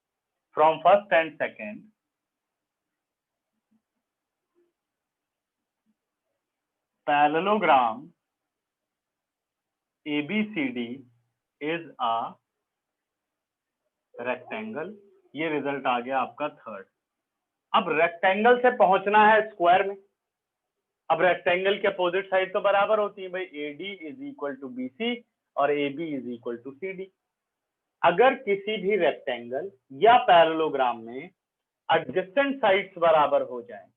From first and second, parallelogram ABCD is a rectangle। ये रिजल्ट आ गया आपका थर्ड। अब रेक्टेंगल से पहुंचना है स्क्वायर में। अब रेक्टेंगल के अपोजिट साइड तो बराबर होती है भाई, AD is equal to BC और AB is equal to CD। अगर किसी भी रेक्टेंगल या पैरेललोग्राम में एडजेसेंट साइड्स बराबर हो जाएं,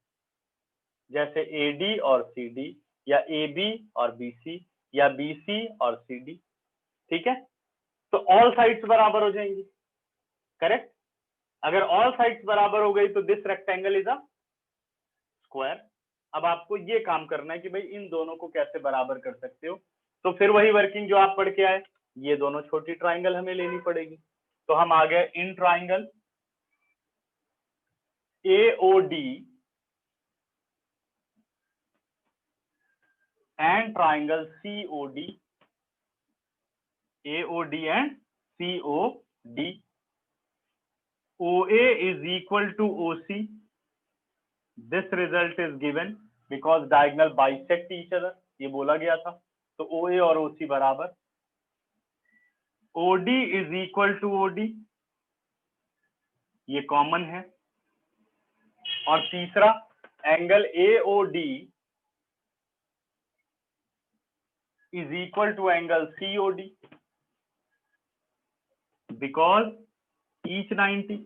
जैसे AD और CD या AB और BC या BC और CD, ठीक है, तो ऑल साइड्स बराबर हो जाएंगी। करेक्ट, अगर ऑल साइड्स बराबर हो गई तो this rectangle is a square. अब आपको ये काम करना है कि भाई इन दोनों को कैसे बराबर कर सकते हो, तो फिर वही वर्किंग जो आप पढ़ के आए, ये दोनों छोटी ट्राइंगल हमें लेनी पड़ेगी। तो हम आ गए in triangle AOD and triangle COD, AOD and COD, OA is equal to OC, this result is given because diagonal bisect each other, ये बोला गया था। तो OA और OC बराबर, OD is equal to OD, ये कॉमन है। और तीसरा angle AOD is equal to angle COD because each 90।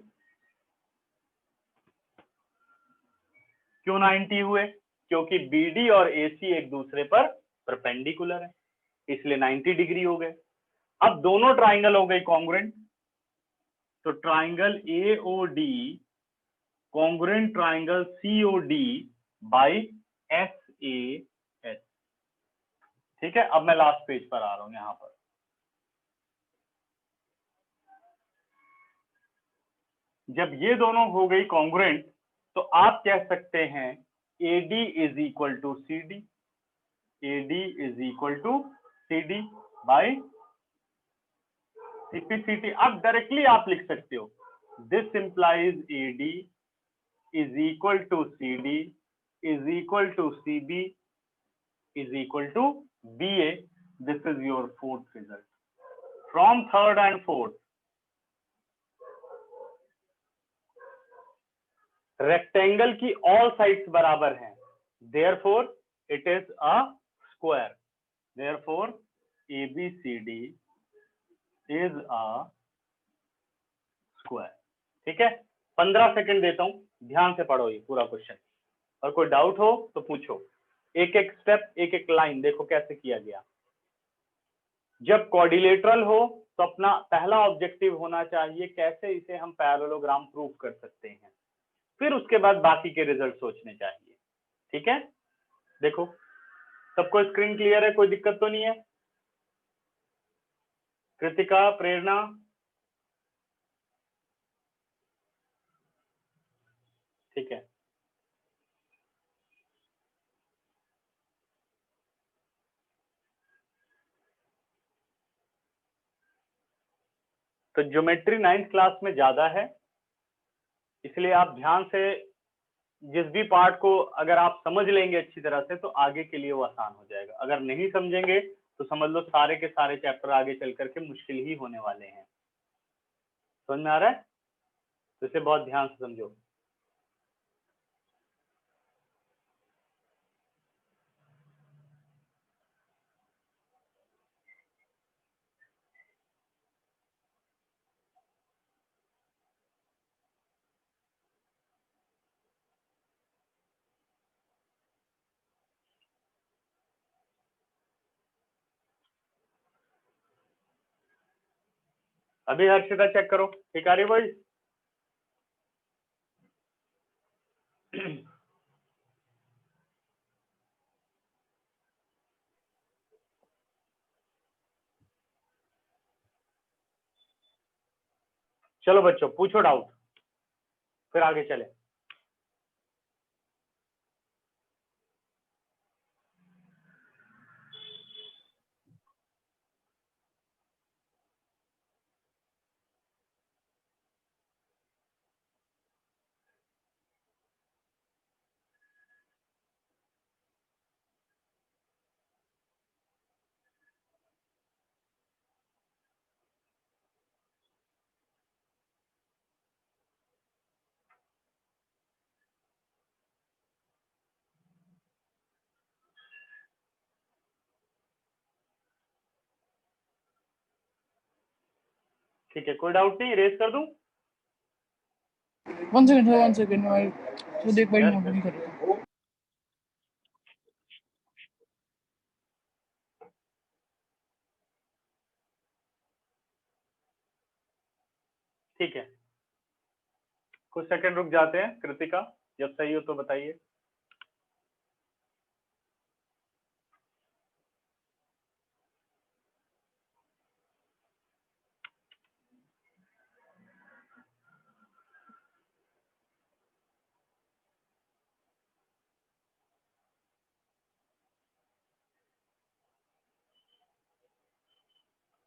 क्यों 90 हुए, क्योंकि BD और AC एक दूसरे पर परपेंडिकुलर है, इसलिए 90 डिग्री हो गए। अब दोनों ट्राइंगल हो गई कॉन्ग्रुएंट, तो triangle AOD congruent triangle COD by SAS। ठीक है, अब मैं लास्ट पेज पर आ रहा हूं। यहां पर जब ये दोनों हो गई कॉन्ग्रुएंट तो आप कह सकते हैं AD is equal to CD, AD is equal to CD by CPCT। अब डायरेक्टली आप लिख सकते हो this implies AD is equal to CD is equal to CB is equal to BA. This is your fourth result. From third and fourth, rectangle की all sides बराबर हैं, therefore it is a square. Therefore ABCD is a square. ठीक है, 15 second देता हूं, ध्यान से पढ़ो ये पूरा क्वेश्चन, और कोई डाउट हो तो पूछो। एक एक स्टेप, एक एक लाइन देखो कैसे किया गया। जब क्वाड्रिलेटरल हो तो अपना पहला ऑब्जेक्टिव होना चाहिए कैसे इसे हम पैरेललोग्राम प्रूफ कर सकते हैं, फिर उसके बाद बाकी के रिजल्ट सोचने चाहिए। ठीक है, देखो सबको स्क्रीन क्लियर है, कोई दिक्कत तो नहीं है? कृतिका, प्रेरणा, ठीक है। तो ज्योमेट्री 9th क्लास में ज्यादा है, इसलिए आप ध्यान से जिस भी पार्ट को अगर आप समझ लेंगे अच्छी तरह से तो आगे के लिए वो आसान हो जाएगा। अगर नहीं समझेंगे तो समझ लो सारे के सारे चैप्टर आगे चल करके मुश्किल ही होने वाले हैं। समझ में आ रहा है? तो इसे बहुत ध्यान से समझो। अभी हर्षिता चेक करो, ठीक आ रही है भाई? चलो बच्चों पूछो डाउट, फिर आगे चले। ठीक है, कोई डाउट नहीं, रेस कर दूं? वन सेकंड मैं तो देख भाई नोट नहीं कर रहा। ठीक है, कुछ सेकंड रुक जाते हैं। कृतिका जब सही हो तो बताइए।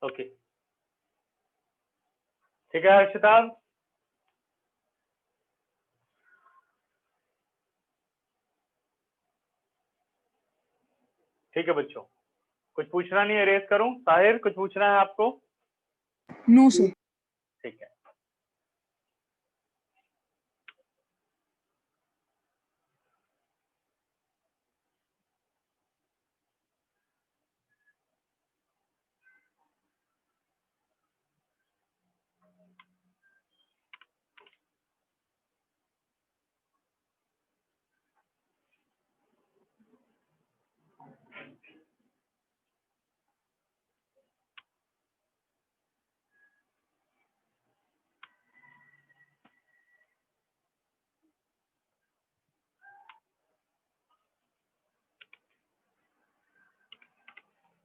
ओके, ठीक है हर्षिता। ठीक है बच्चों, कुछ पूछना नहीं है, रेस करूं? साहिर कुछ पूछना है आपको? No sir. ठीक है,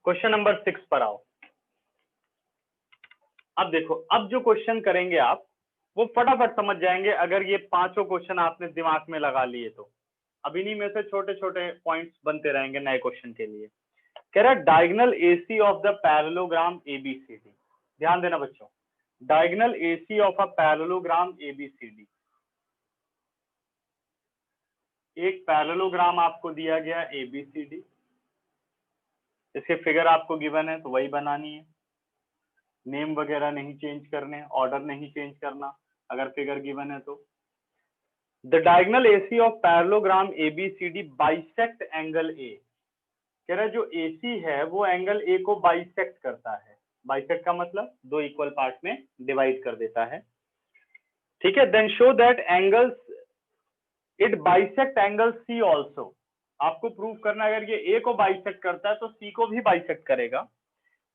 क्वेश्चन नंबर 6 पर आओ। अब देखो, अब जो क्वेश्चन करेंगे आप वो फटाफट समझ जाएंगे अगर ये पांचों क्वेश्चन आपने दिमाग में लगा लिए तो। अब इन्हीं में से छोटे छोटे पॉइंट्स बनते रहेंगे नए क्वेश्चन के लिए। कह रहा है diagonal AC of the parallelogram ABCD. ध्यान देना बच्चों, diagonal AC of a parallelogram ABCD एक पैरेललोग्राम आपको दिया गया ABCD, इसके फिगर आपको गिवन है तो वही बनानी है, नेम वगैरह नहीं चेंज करने, ऑर्डर नहीं चेंज करना अगर फिगर गिवन है तो। The diagonal AC of parallelogram ABCD bisect angle A, कह रहा है जो AC है वो एंगल A को बाइसेक्ट करता है। बाइसेक्ट का मतलब दो इक्वल पार्ट में डिवाइड कर देता है, ठीक है। Then show that angles it bisect angle C also, आपको प्रूव करना है अगर ये A को बाइसेक्ट करता है तो C को भी बाइसेक्ट करेगा।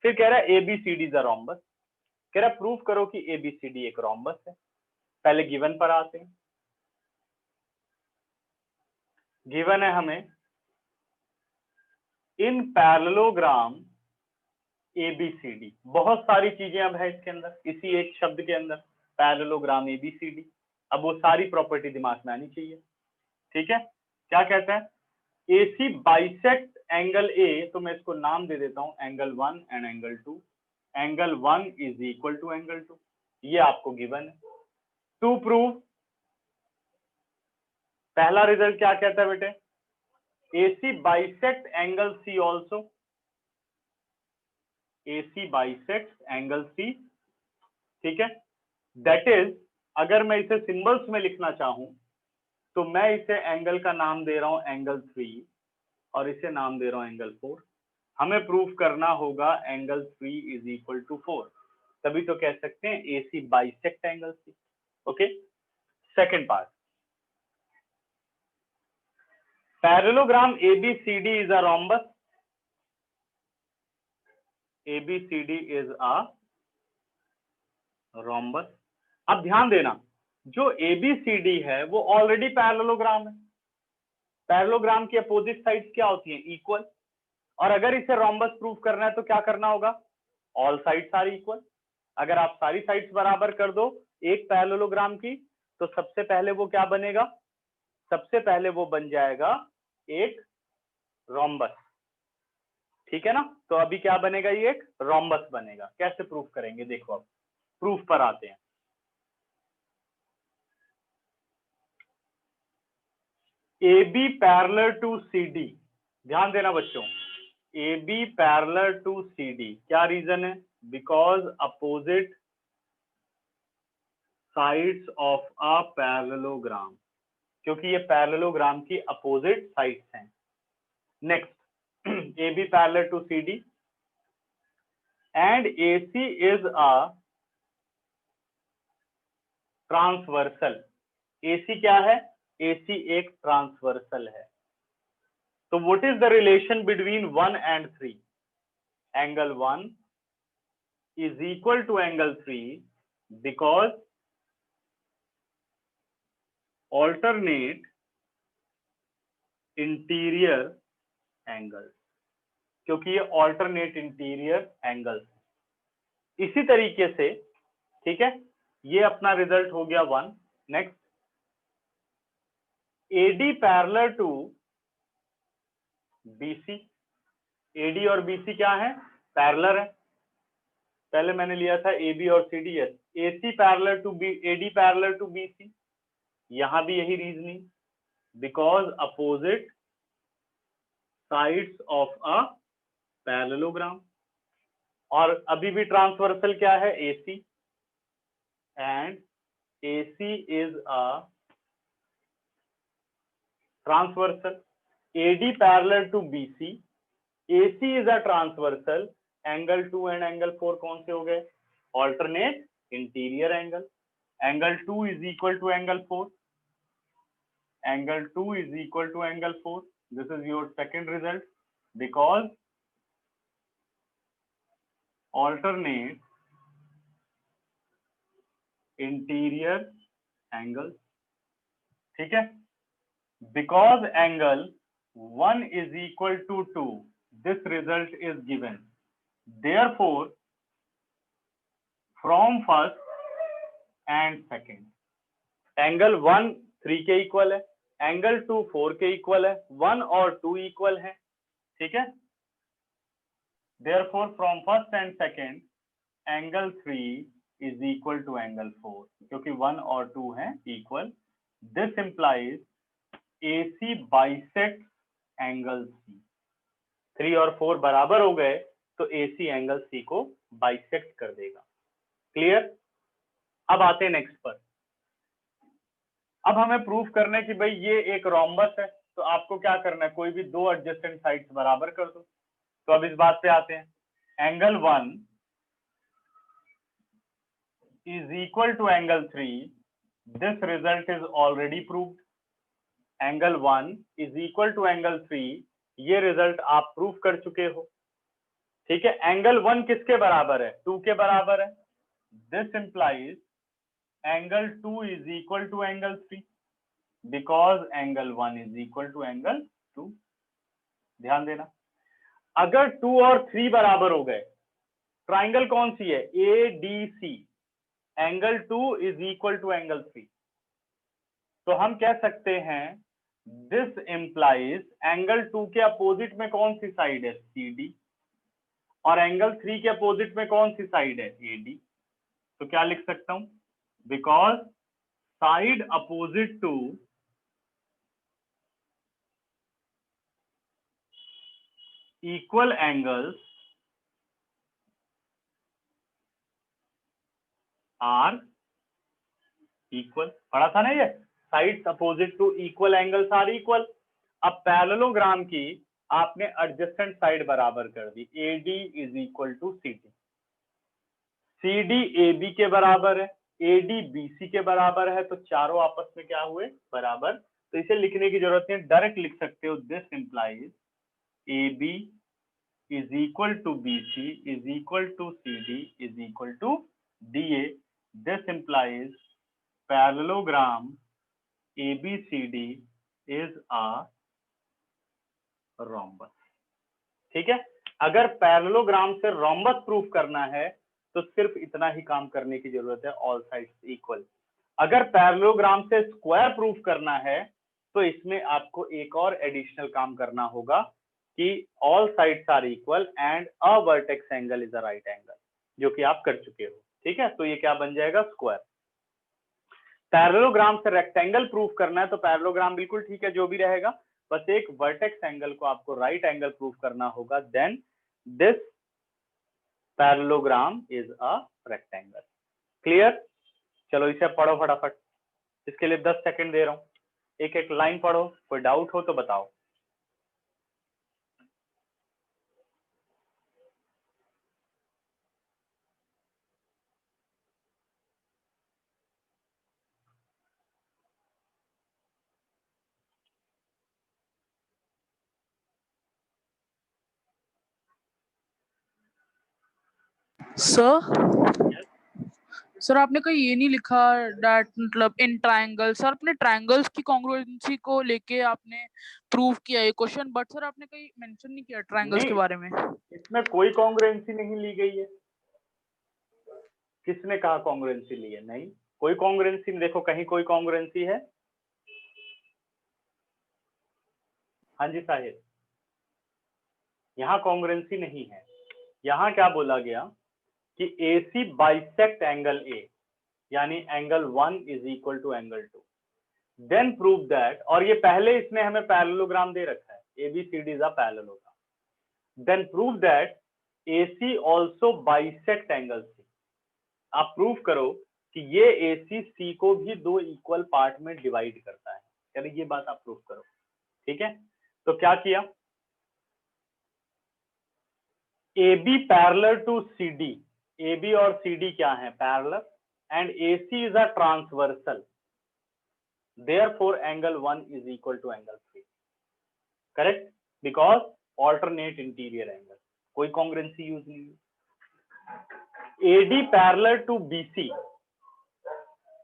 फिर कह रहा है ABCD इज अ रोम्बस, कह रहा है प्रूव करो कि ABCD एक रोम्बस है। पहले गिवन पर आते हैं। गिवन है हमें इन पैरेललोग्राम ABCD, बहुत सारी चीजें अब है इसके अंदर, इसी एक शब्द के अंदर पैरेललोग्राम ABCD। अब वो सारी प्रॉपर्टी दिमाग में आनी चाहिए, ठीक है। क्या कहता है, AC बाइसेक्ट एंगल A, तो मैं इसको नाम दे देता हूं angle 1 and angle 2। Angle 1 is equal to angle 2, ये आपको गिवन है। टू प्रूव, पहला रिजल्ट क्या कहता है बेटे, AC bisect angle C also, AC bisect angle C, ठीक है। दैट इज, अगर मैं इसे सिंबल्स में लिखना चाहूं तो मैं इसे एंगल का नाम दे रहा हूं एंगल 3 और इसे नाम दे रहा हूं एंगल 4। हमें प्रूफ करना होगा एंगल 3 इज इक्वल टू 4, तभी तो कह सकते हैं AC bisect angle C। Okay, second part, parallelogram ABCD is a rhombus, ABCD is a rhombus. अब ध्यान देना, जो ABCD है वो ऑलरेडी पैरेललोग्राम है। पैरेललोग्राम की अपोजिट साइड्स क्या होती हैं, इक्वल। और अगर इसे रोम्बस प्रूफ करना है तो क्या करना होगा, ऑल साइड्स आर इक्वल। अगर आप सारी साइड्स बराबर कर दो एक पैरेललोग्राम की, तो सबसे पहले वो क्या बनेगा, सबसे पहले वो बन जाएगा एक रोम्बस, ठीक है ना। तो अभी क्या बनेगा, ये एक रोम्बस बनेगा। कैसे प्रूफ करेंगे, देखो अब प्रूफ पर आते हैं। AB पैरेलल टू CD, ध्यान देना बच्चों, AB पैरेलल टू CD, क्या रीजन है, because opposite sides of a parallelogram, क्योंकि ये पैरेललोग्राम की अपोजिट साइड्स हैं। Next, AB parallel to CD and AC is a transversal. AC क्या है, AC एक ट्रांसवर्सल है। तो what is the relation between 1 and 3, angle 1 is equal to angle 3 because alternate interior angles, क्योंकि ये alternate interior angles। इसी तरीके से, ठीक है, ये अपना रिजल्ट हो गया 1। Next, AD parallel to BC, AD और BC क्या है, पैरेलल है। पहले मैंने लिया था AB और CD, AC parallel to AD parallel to BC, यहां भी यही reasoning, because opposite sides of a parallelogram. और अभी भी ट्रांसवर्सल क्या है, AC, and AC is a transversal. AD parallel to BC, AC is a transversal. Angle 2 and angle 4 कौन से हो गए, alternate interior angle. Angle 2 is equal to angle 4, angle 2 is equal to angle 4. This is your second result, because alternate interior angles, ठीक है। Because angle 1 is equal to 2, this result is given. Therefore, from first and second, angle 1 3 के equal है, angle 2 4 के equal है, 1 और 2 equal है, ठीक है। Therefore, from first and second, angle 3 is equal to angle 4, क्योंकि 1 और 2 हैं equal. This implies AC bisect angle C। 3 और 4 बराबर हो गए तो AC एंगल C को बाइसेक्ट कर देगा। क्लियर? अब आते हैं नेक्स्ट पर। अब हमें प्रूफ करना है कि भाई ये एक रोम्बस है, तो आपको क्या करना है, कोई भी दो एडजेसेंट साइड्स बराबर कर दो। तो अब इस बात पे आते हैं। Angle 1 is equal to angle 3, this result is already proved. Angle 1 is equal to angle 3, ये रिजल्ट आप प्रूफ कर चुके हो। ठीक है, एंगल 1 किसके बराबर है? 2 के बराबर है। This implies angle 2 is equal to angle 3 because angle 1 is equal to angle 2। ध्यान देना, अगर 2 और 3 बराबर हो गए, ट्राइंगल कौन सी है? ADC, angle 2 is equal to angle 3, तो हम कह सकते हैं दिस इंप्लाइज एंगल 2 के अपोजिट में कौन सी साइड है? CD, और एंगल 3 के अपोजिट में कौन सी साइड है? AD। तो क्या लिख सकता हूं? Because side opposite to equal angles are equal. पढ़ा था ना ये, sides opposite to equal angles are equal. अब पैरेललोग्राम की आपने एडजेसेंट साइड बराबर कर दी, AD is equal to CD। CD AB के बराबर है, AD BC के बराबर है, तो चारों आपस में क्या हुए? बराबर। तो इसे लिखने की जरूरत नहीं, डायरेक्ट लिख सकते हो this implies AB is equal to BC is equal to CD is equal to DA। This implies parallelogram ABCD is a rhombus। ठीक है, अगर पैरेललोग्राम से रोम्बस प्रूफ करना है तो सिर्फ इतना ही काम करने की जरूरत है, ऑल साइड्स इक्वल। अगर पैरेललोग्राम से स्क्वायर प्रूफ करना है तो इसमें आपको एक और एडिशनल काम करना होगा कि all sides are equal and a vertex angle is a right angle, जो कि आप कर चुके हो। ठीक है, तो ये क्या बन जाएगा? स्क्वायर। पैरेललोग्राम से रेक्टेंगल प्रूफ करना है तो पैरेललोग्राम बिल्कुल ठीक है, जो भी रहेगा, बस एक वर्टेक्स एंगल को आपको राइट एंगल प्रूफ करना होगा, then this parallelogram is a rectangle. Clear? चलो इसे पढ़ो फटाफट, इसके लिए 10 सेकंड दे रहा हूं, एक एक लाइन पढ़ो, कोई डाउट हो तो बताओ। सर आपने कहीं ये नहीं लिखा दैट मतलब इन ट्रायंगल, सर अपने ट्रायंगल्स की कॉन्ग्रुएंसी को लेके आपने प्रूव किया ये क्वेश्चन, बट सर आपने कहीं मेंशन नहीं किया ट्रायंगल्स के बारे में। इसमें कोई कॉन्ग्रुएंसी नहीं ली गई है। किसने कहा कॉन्ग्रुएंसी ली है? नहीं, कोई कॉन्ग्रुएंसी नहीं। देखो कहीं कोई कॉन्ग्रुएंसी है? हाँ जी साहिल, यहाँ कॉन्ग्रुएंसी नहीं है। यहाँ क्या बोला गया कि AC बाइसेक्ट एंगल A, यानी angle 1 is equal to angle 2, then prove that, और ये पहले इसने हमें पैरेललोग्राम दे रखा है, ABCD is a parallelogram, then prove that AC also bisect angle C। आप प्रूव करो कि ये AC C को भी दो इक्वल पार्ट में डिवाइड करता है, यानी ये बात आप प्रूव करो। ठीक है, तो क्या किया? AB parallel to CD, AB और CD क्या है? Parallel, and AC is a transversal, therefore angle 1 is equal to angle 3। correct, because alternate interior angle, कोई congruency यूज नहीं है। AD parallel to BC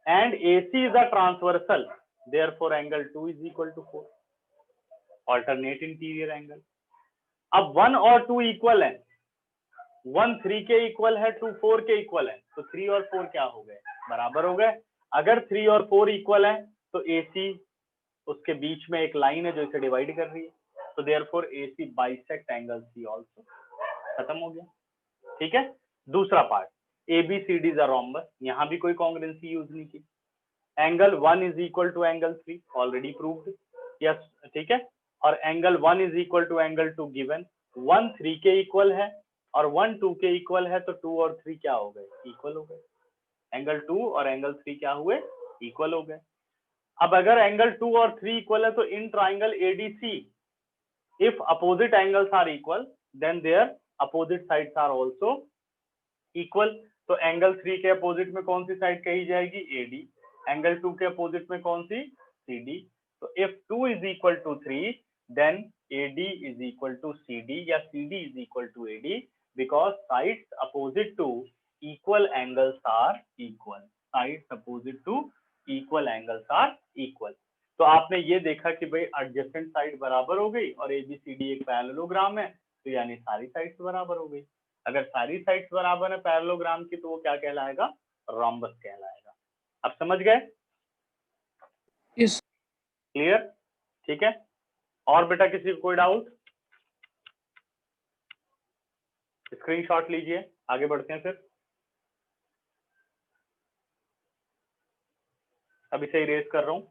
and AC is a transversal, therefore angle 2 is equal to 4, alternate interior angle। अब 1 और 2 equal है, 1 3 के equal है, 2 4 के equal है, तो 3 और 4 क्या हो गए? बराबर हो गए। अगर 3 और 4 इक्वल है तो AC, उसके बीच में एक लाइन है जो इसे डिवाइड कर रही है, तो therefore AC bisect angle C also. खत्म हो गया। ठीक है, दूसरा part, ABCD is a rhombus, यहां भी कोई कॉन्ग्रुएंसी यूज नहीं की। Angle 1 is equal to angle 3, already proved. Yes, ठीक है। और angle 1 is equal to angle 2 given, 1 3 के इक्वल है और 1 2 के इक्वल है, तो 2 और 3 क्या हो गए, इक्वल हो गए। एंगल 2 और एंगल 3 क्या हुए, इक्वल हो गए। अब अगर एंगल 2 और 3 इक्वल है तो in triangle ADC if opposite angles are equal then their opposite sides are also equal. तो एंगल 3 के अपोजिट में कौन सी साइड कही जाएगी, एडी। एंगल 2 के अपोजिट में कौन सी, सीडी। तो if 2 is equal to 3 then AD is equal to CD या CD is equal to AD because sides opposite to equal angles are equal. Sides opposite to equal angles are equal. तो आपने ये देखा कि भाई adjacent side बराबर हो गई और ABCD एक पैरेललोग्राम है, तो यानी सारी साइड्स बराबर हो गई। अगर सारी साइड्स बराबर है पैरेललोग्राम की तो वो क्या कहलाएगा, रोम्बस कहलाएगा। अब समझ गए, यस। क्लियर, ठीक है। और बेटा किसी को कोई डाउट, स्क्रीनशॉट लीजिए, आगे बढ़ते हैं फिर। अब इसे इरेज कर रहा हूं।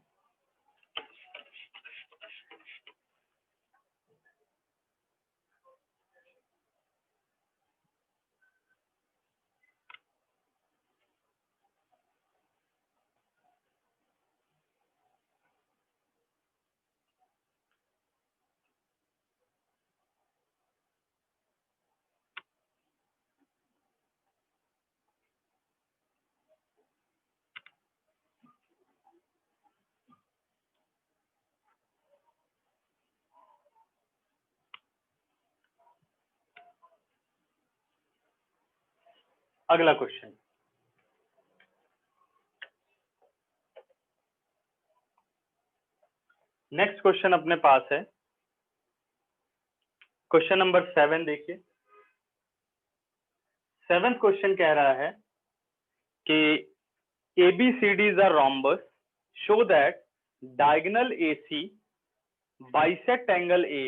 अगला क्वेश्चन, नेक्स्ट क्वेश्चन अपने पास है क्वेश्चन नंबर 7। देखिए 7th क्वेश्चन कह रहा है कि ABCD is a rhombus, show that diagonal AC bisect angle A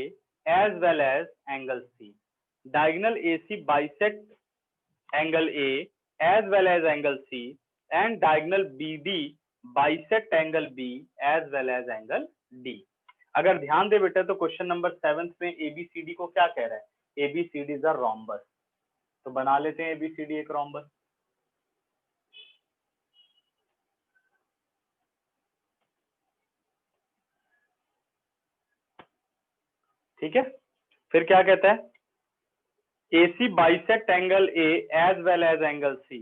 as well as angle C. Diagonal AC bisect angle A as well as angle C and diagonal BD bisect angle B as well as angle D. अगर ध्यान दे बेटा तो question number 7 में ABCD को क्या कह रहा है, ABCD is a rhombus। तो बना लेते हैं ABCD एक rhombus। ठीक है, फिर क्या कहता है, AC bisect angle A as well as angle C.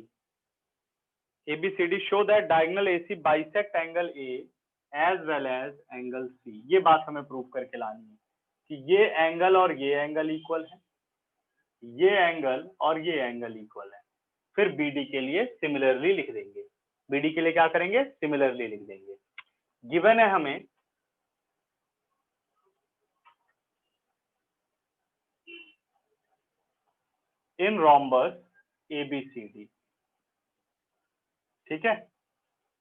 ABCD show that diagonal AC bisect angle A as well as angle C. ये बात हमें प्रूव करके लानी है कि ये एंगल और ये एंगल इक्वल है, ये एंगल और ये एंगल इक्वल है। फिर BD के लिए सिमिलरली लिख देंगे। BD के लिए क्या करेंगे, सिमिलरली लिख देंगे। गिवन है हमें इन rhombus ABCD, ठीक है,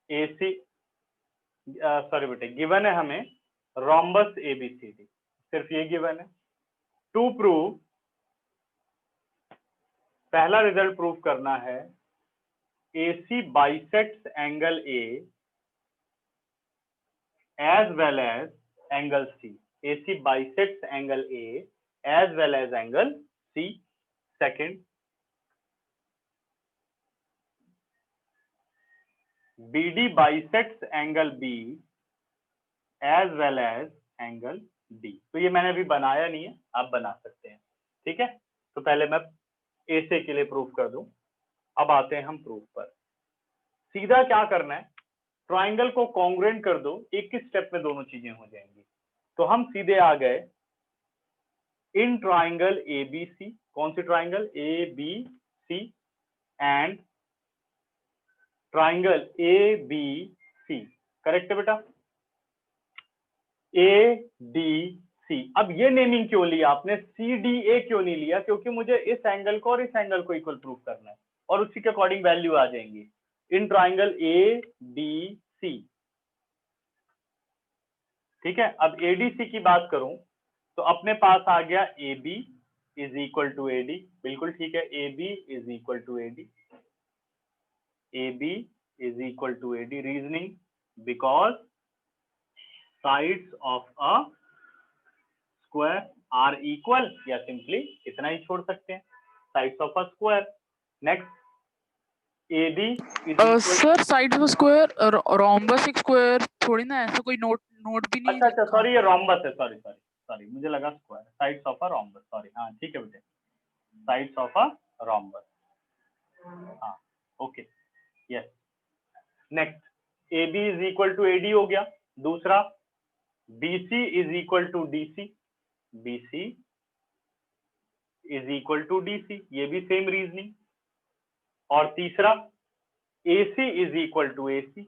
AC सॉरी बेटे, गिवन है हमें rhombus ABCD, सिर्फ ये गिवन है। टू प्रूव, पहला रिजल्ट प्रूव करना है AC bisects angle A as well as angle C. AC bisects angle A as well as angle C. Second, BD bisects angle B as well as angle D. तो ये मैंने अभी बनाया नहीं है, आप बना सकते हैं, ठीक है। तो पहले मैं AC के लिए प्रूफ कर दूं। अब आते हैं हम प्रूफ पर। सीधा क्या करना है, ट्राइंगल को कॉन्ग्रुएंट कर दो, एक ही स्टेप में दोनों चीजें हो जाएंगी। तो हम सीधे आ गए इन ट्राइंगल ABC, कौन सी triangle, ABC and triangle ABC, correct है बेटा, ADC। अब ये नेमिंग क्यों लिया आपने, CDA क्यों नहीं लिया, क्योंकि मुझे इस एंगल को और इस एंगल को इक्वल प्रूफ करना है और उसी के अकॉर्डिंग वैल्यू आ जाएंगी। इन ट्राइंगल ADC, ठीक है। अब ADC की बात करूं तो अपने पास आ गया AB is equal to AD, बिल्कुल ठीक है, AB is equal to AD, AB is equal to AD। Reasoning, because sides of a square are equal, या सिंपली इतना ही छोड़ सकते हैं, sides of a square. Next, AB is sir sides of square, rhombus एक square थोड़ी ना, ऐसा कोई नोट भी नहीं अच्छा, लिखा। सॉरी, ये रोम्बस है, सॉरी मुझे लगा square. Sides of a rhombus, sorry, हाँ ठीक है बेटे, साइड्स ऑफ अ रोम्बस, हाँ okay, yes. Next, AB is equal to AD हो गया। दूसरा, BC is equal to DC, BC is equal to DC, ये भी सेम रीजनिंग। और तीसरा, AC is equal to AC।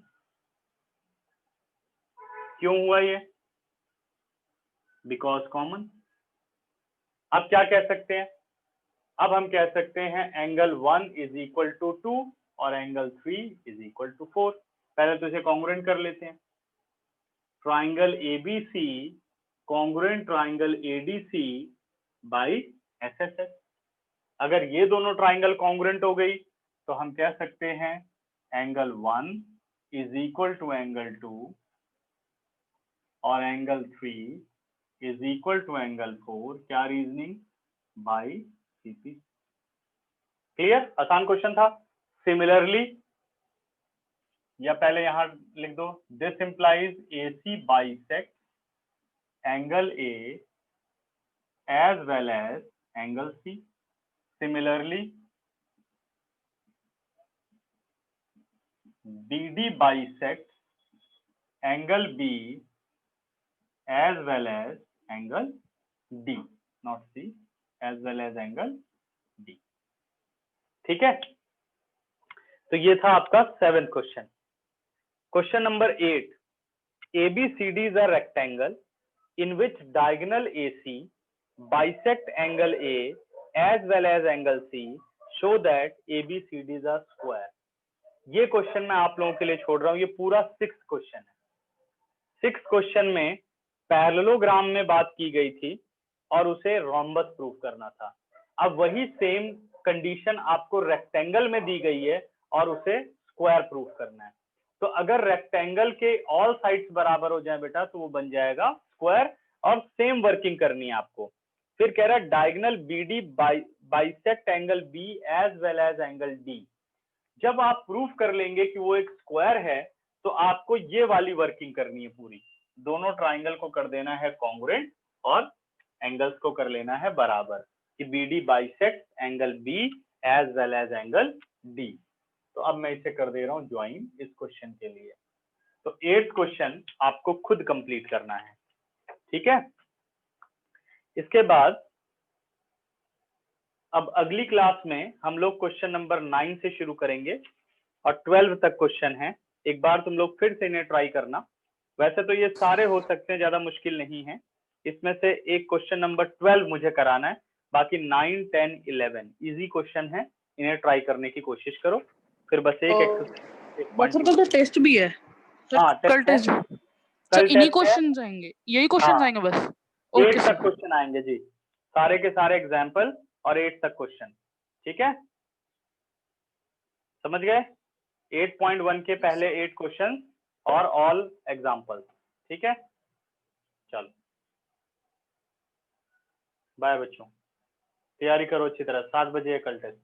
क्यों हुआ ये? Because common. अब क्या कह सकते हैं? अब हम कह सकते हैं एंगल 1 इज इक्वल टू 2 और एंगल 3 इज इक्वल टू 4। पहले तो इसे कॉन्ग्रुएंट कर लेते हैं। Triangle ABC congruent triangle ADC by SSS। अगर ये दोनों ट्राइंगल कॉन्ग्रुएंट हो गई तो हम कह सकते हैं angle 1 is equal to angle 2 और angle 3 is equal to angle 4। क्या रीजनिंग? By CP। क्लियर? आसान क्वेश्चन था। सिमिलरली, या पहले यहां लिख दो, this implies AC bisect angle A as well as angle C। Similarly, BD bisect angle B as well as angle D, not C, as well as angle D। ठीक है, तो ये था आपका 7th question. Question number 8, ABCD is a rectangle in which diagonal AC bisect angle A as well as angle C, show that ABCD is a square। ये question मैं आप लोगों के लिए छोड़ रहा हूं, ये पूरा 6th क्वेश्चन है। 6th क्वेश्चन में पैरेललोग्राम में बात की गई थी और उसे रोम्बस प्रूफ करना था। अब वही सेम कंडीशन आपको रेक्टेंगल में दी गई है और उसे स्क्वायर प्रूफ करना है। तो अगर रेक्टेंगल के ऑल साइड्स बराबर हो जाए बेटा तो वो बन जाएगा स्क्वायर, और सेम वर्किंग करनी है आपको। फिर कह रहा है diagonal BD bisect angle B as well as angle D। जब आप प्रूफ कर लेंगे कि वो एक स्क्वायर है तो आपको ये वाली वर्किंग करनी है पूरी। दोनों ट्राइंगल को कर देना है कॉन्ग्रुएंट और एंगल्स को कर लेना है बराबर, कि BD bisect angle B as well as angle D। तो अब मैं इसे कर दे रहा हूं ज्वाइन इस क्वेश्चन के लिए। तो 8th क्वेश्चन आपको खुद कंप्लीट करना है, ठीक है। इसके बाद अब अगली क्लास में हम लोग क्वेश्चन नंबर 9 से शुरू करेंगे और 12 तक क्वेश्चन है। एक बार तुम लोग फिर से इन्हें ट्राई करना। वैसे तो ये सारे हो सकते हैं, ज्यादा मुश्किल नहीं है। इसमें से एक क्वेश्चन नंबर 12 मुझे कराना है, बाकी 9, 10, 11 इजी क्वेश्चन है, इन्हें ट्राई करने की कोशिश करो। फिर बस एक एक्सरसाइज, तो टेस्ट भी है। हाँ कल टेस्ट, कल इन्हीं टेस्ट है। क्वेश्चंस आएंगे, यही क्वेश्चंस आएंगे बस। 8 तक क्वेश्चन आएंगे जी, सारे के सारे एग्जाम्पल और 8 तक क्वेश्चन, ठीक है, समझ गए? 8.1 के पहले 8 क्वेश्चन और ऑल एग्जाम्पल, ठीक है। चलो बाय बच्चों, तैयारी करो अच्छी तरह, 7 बजे है कल टेस्ट।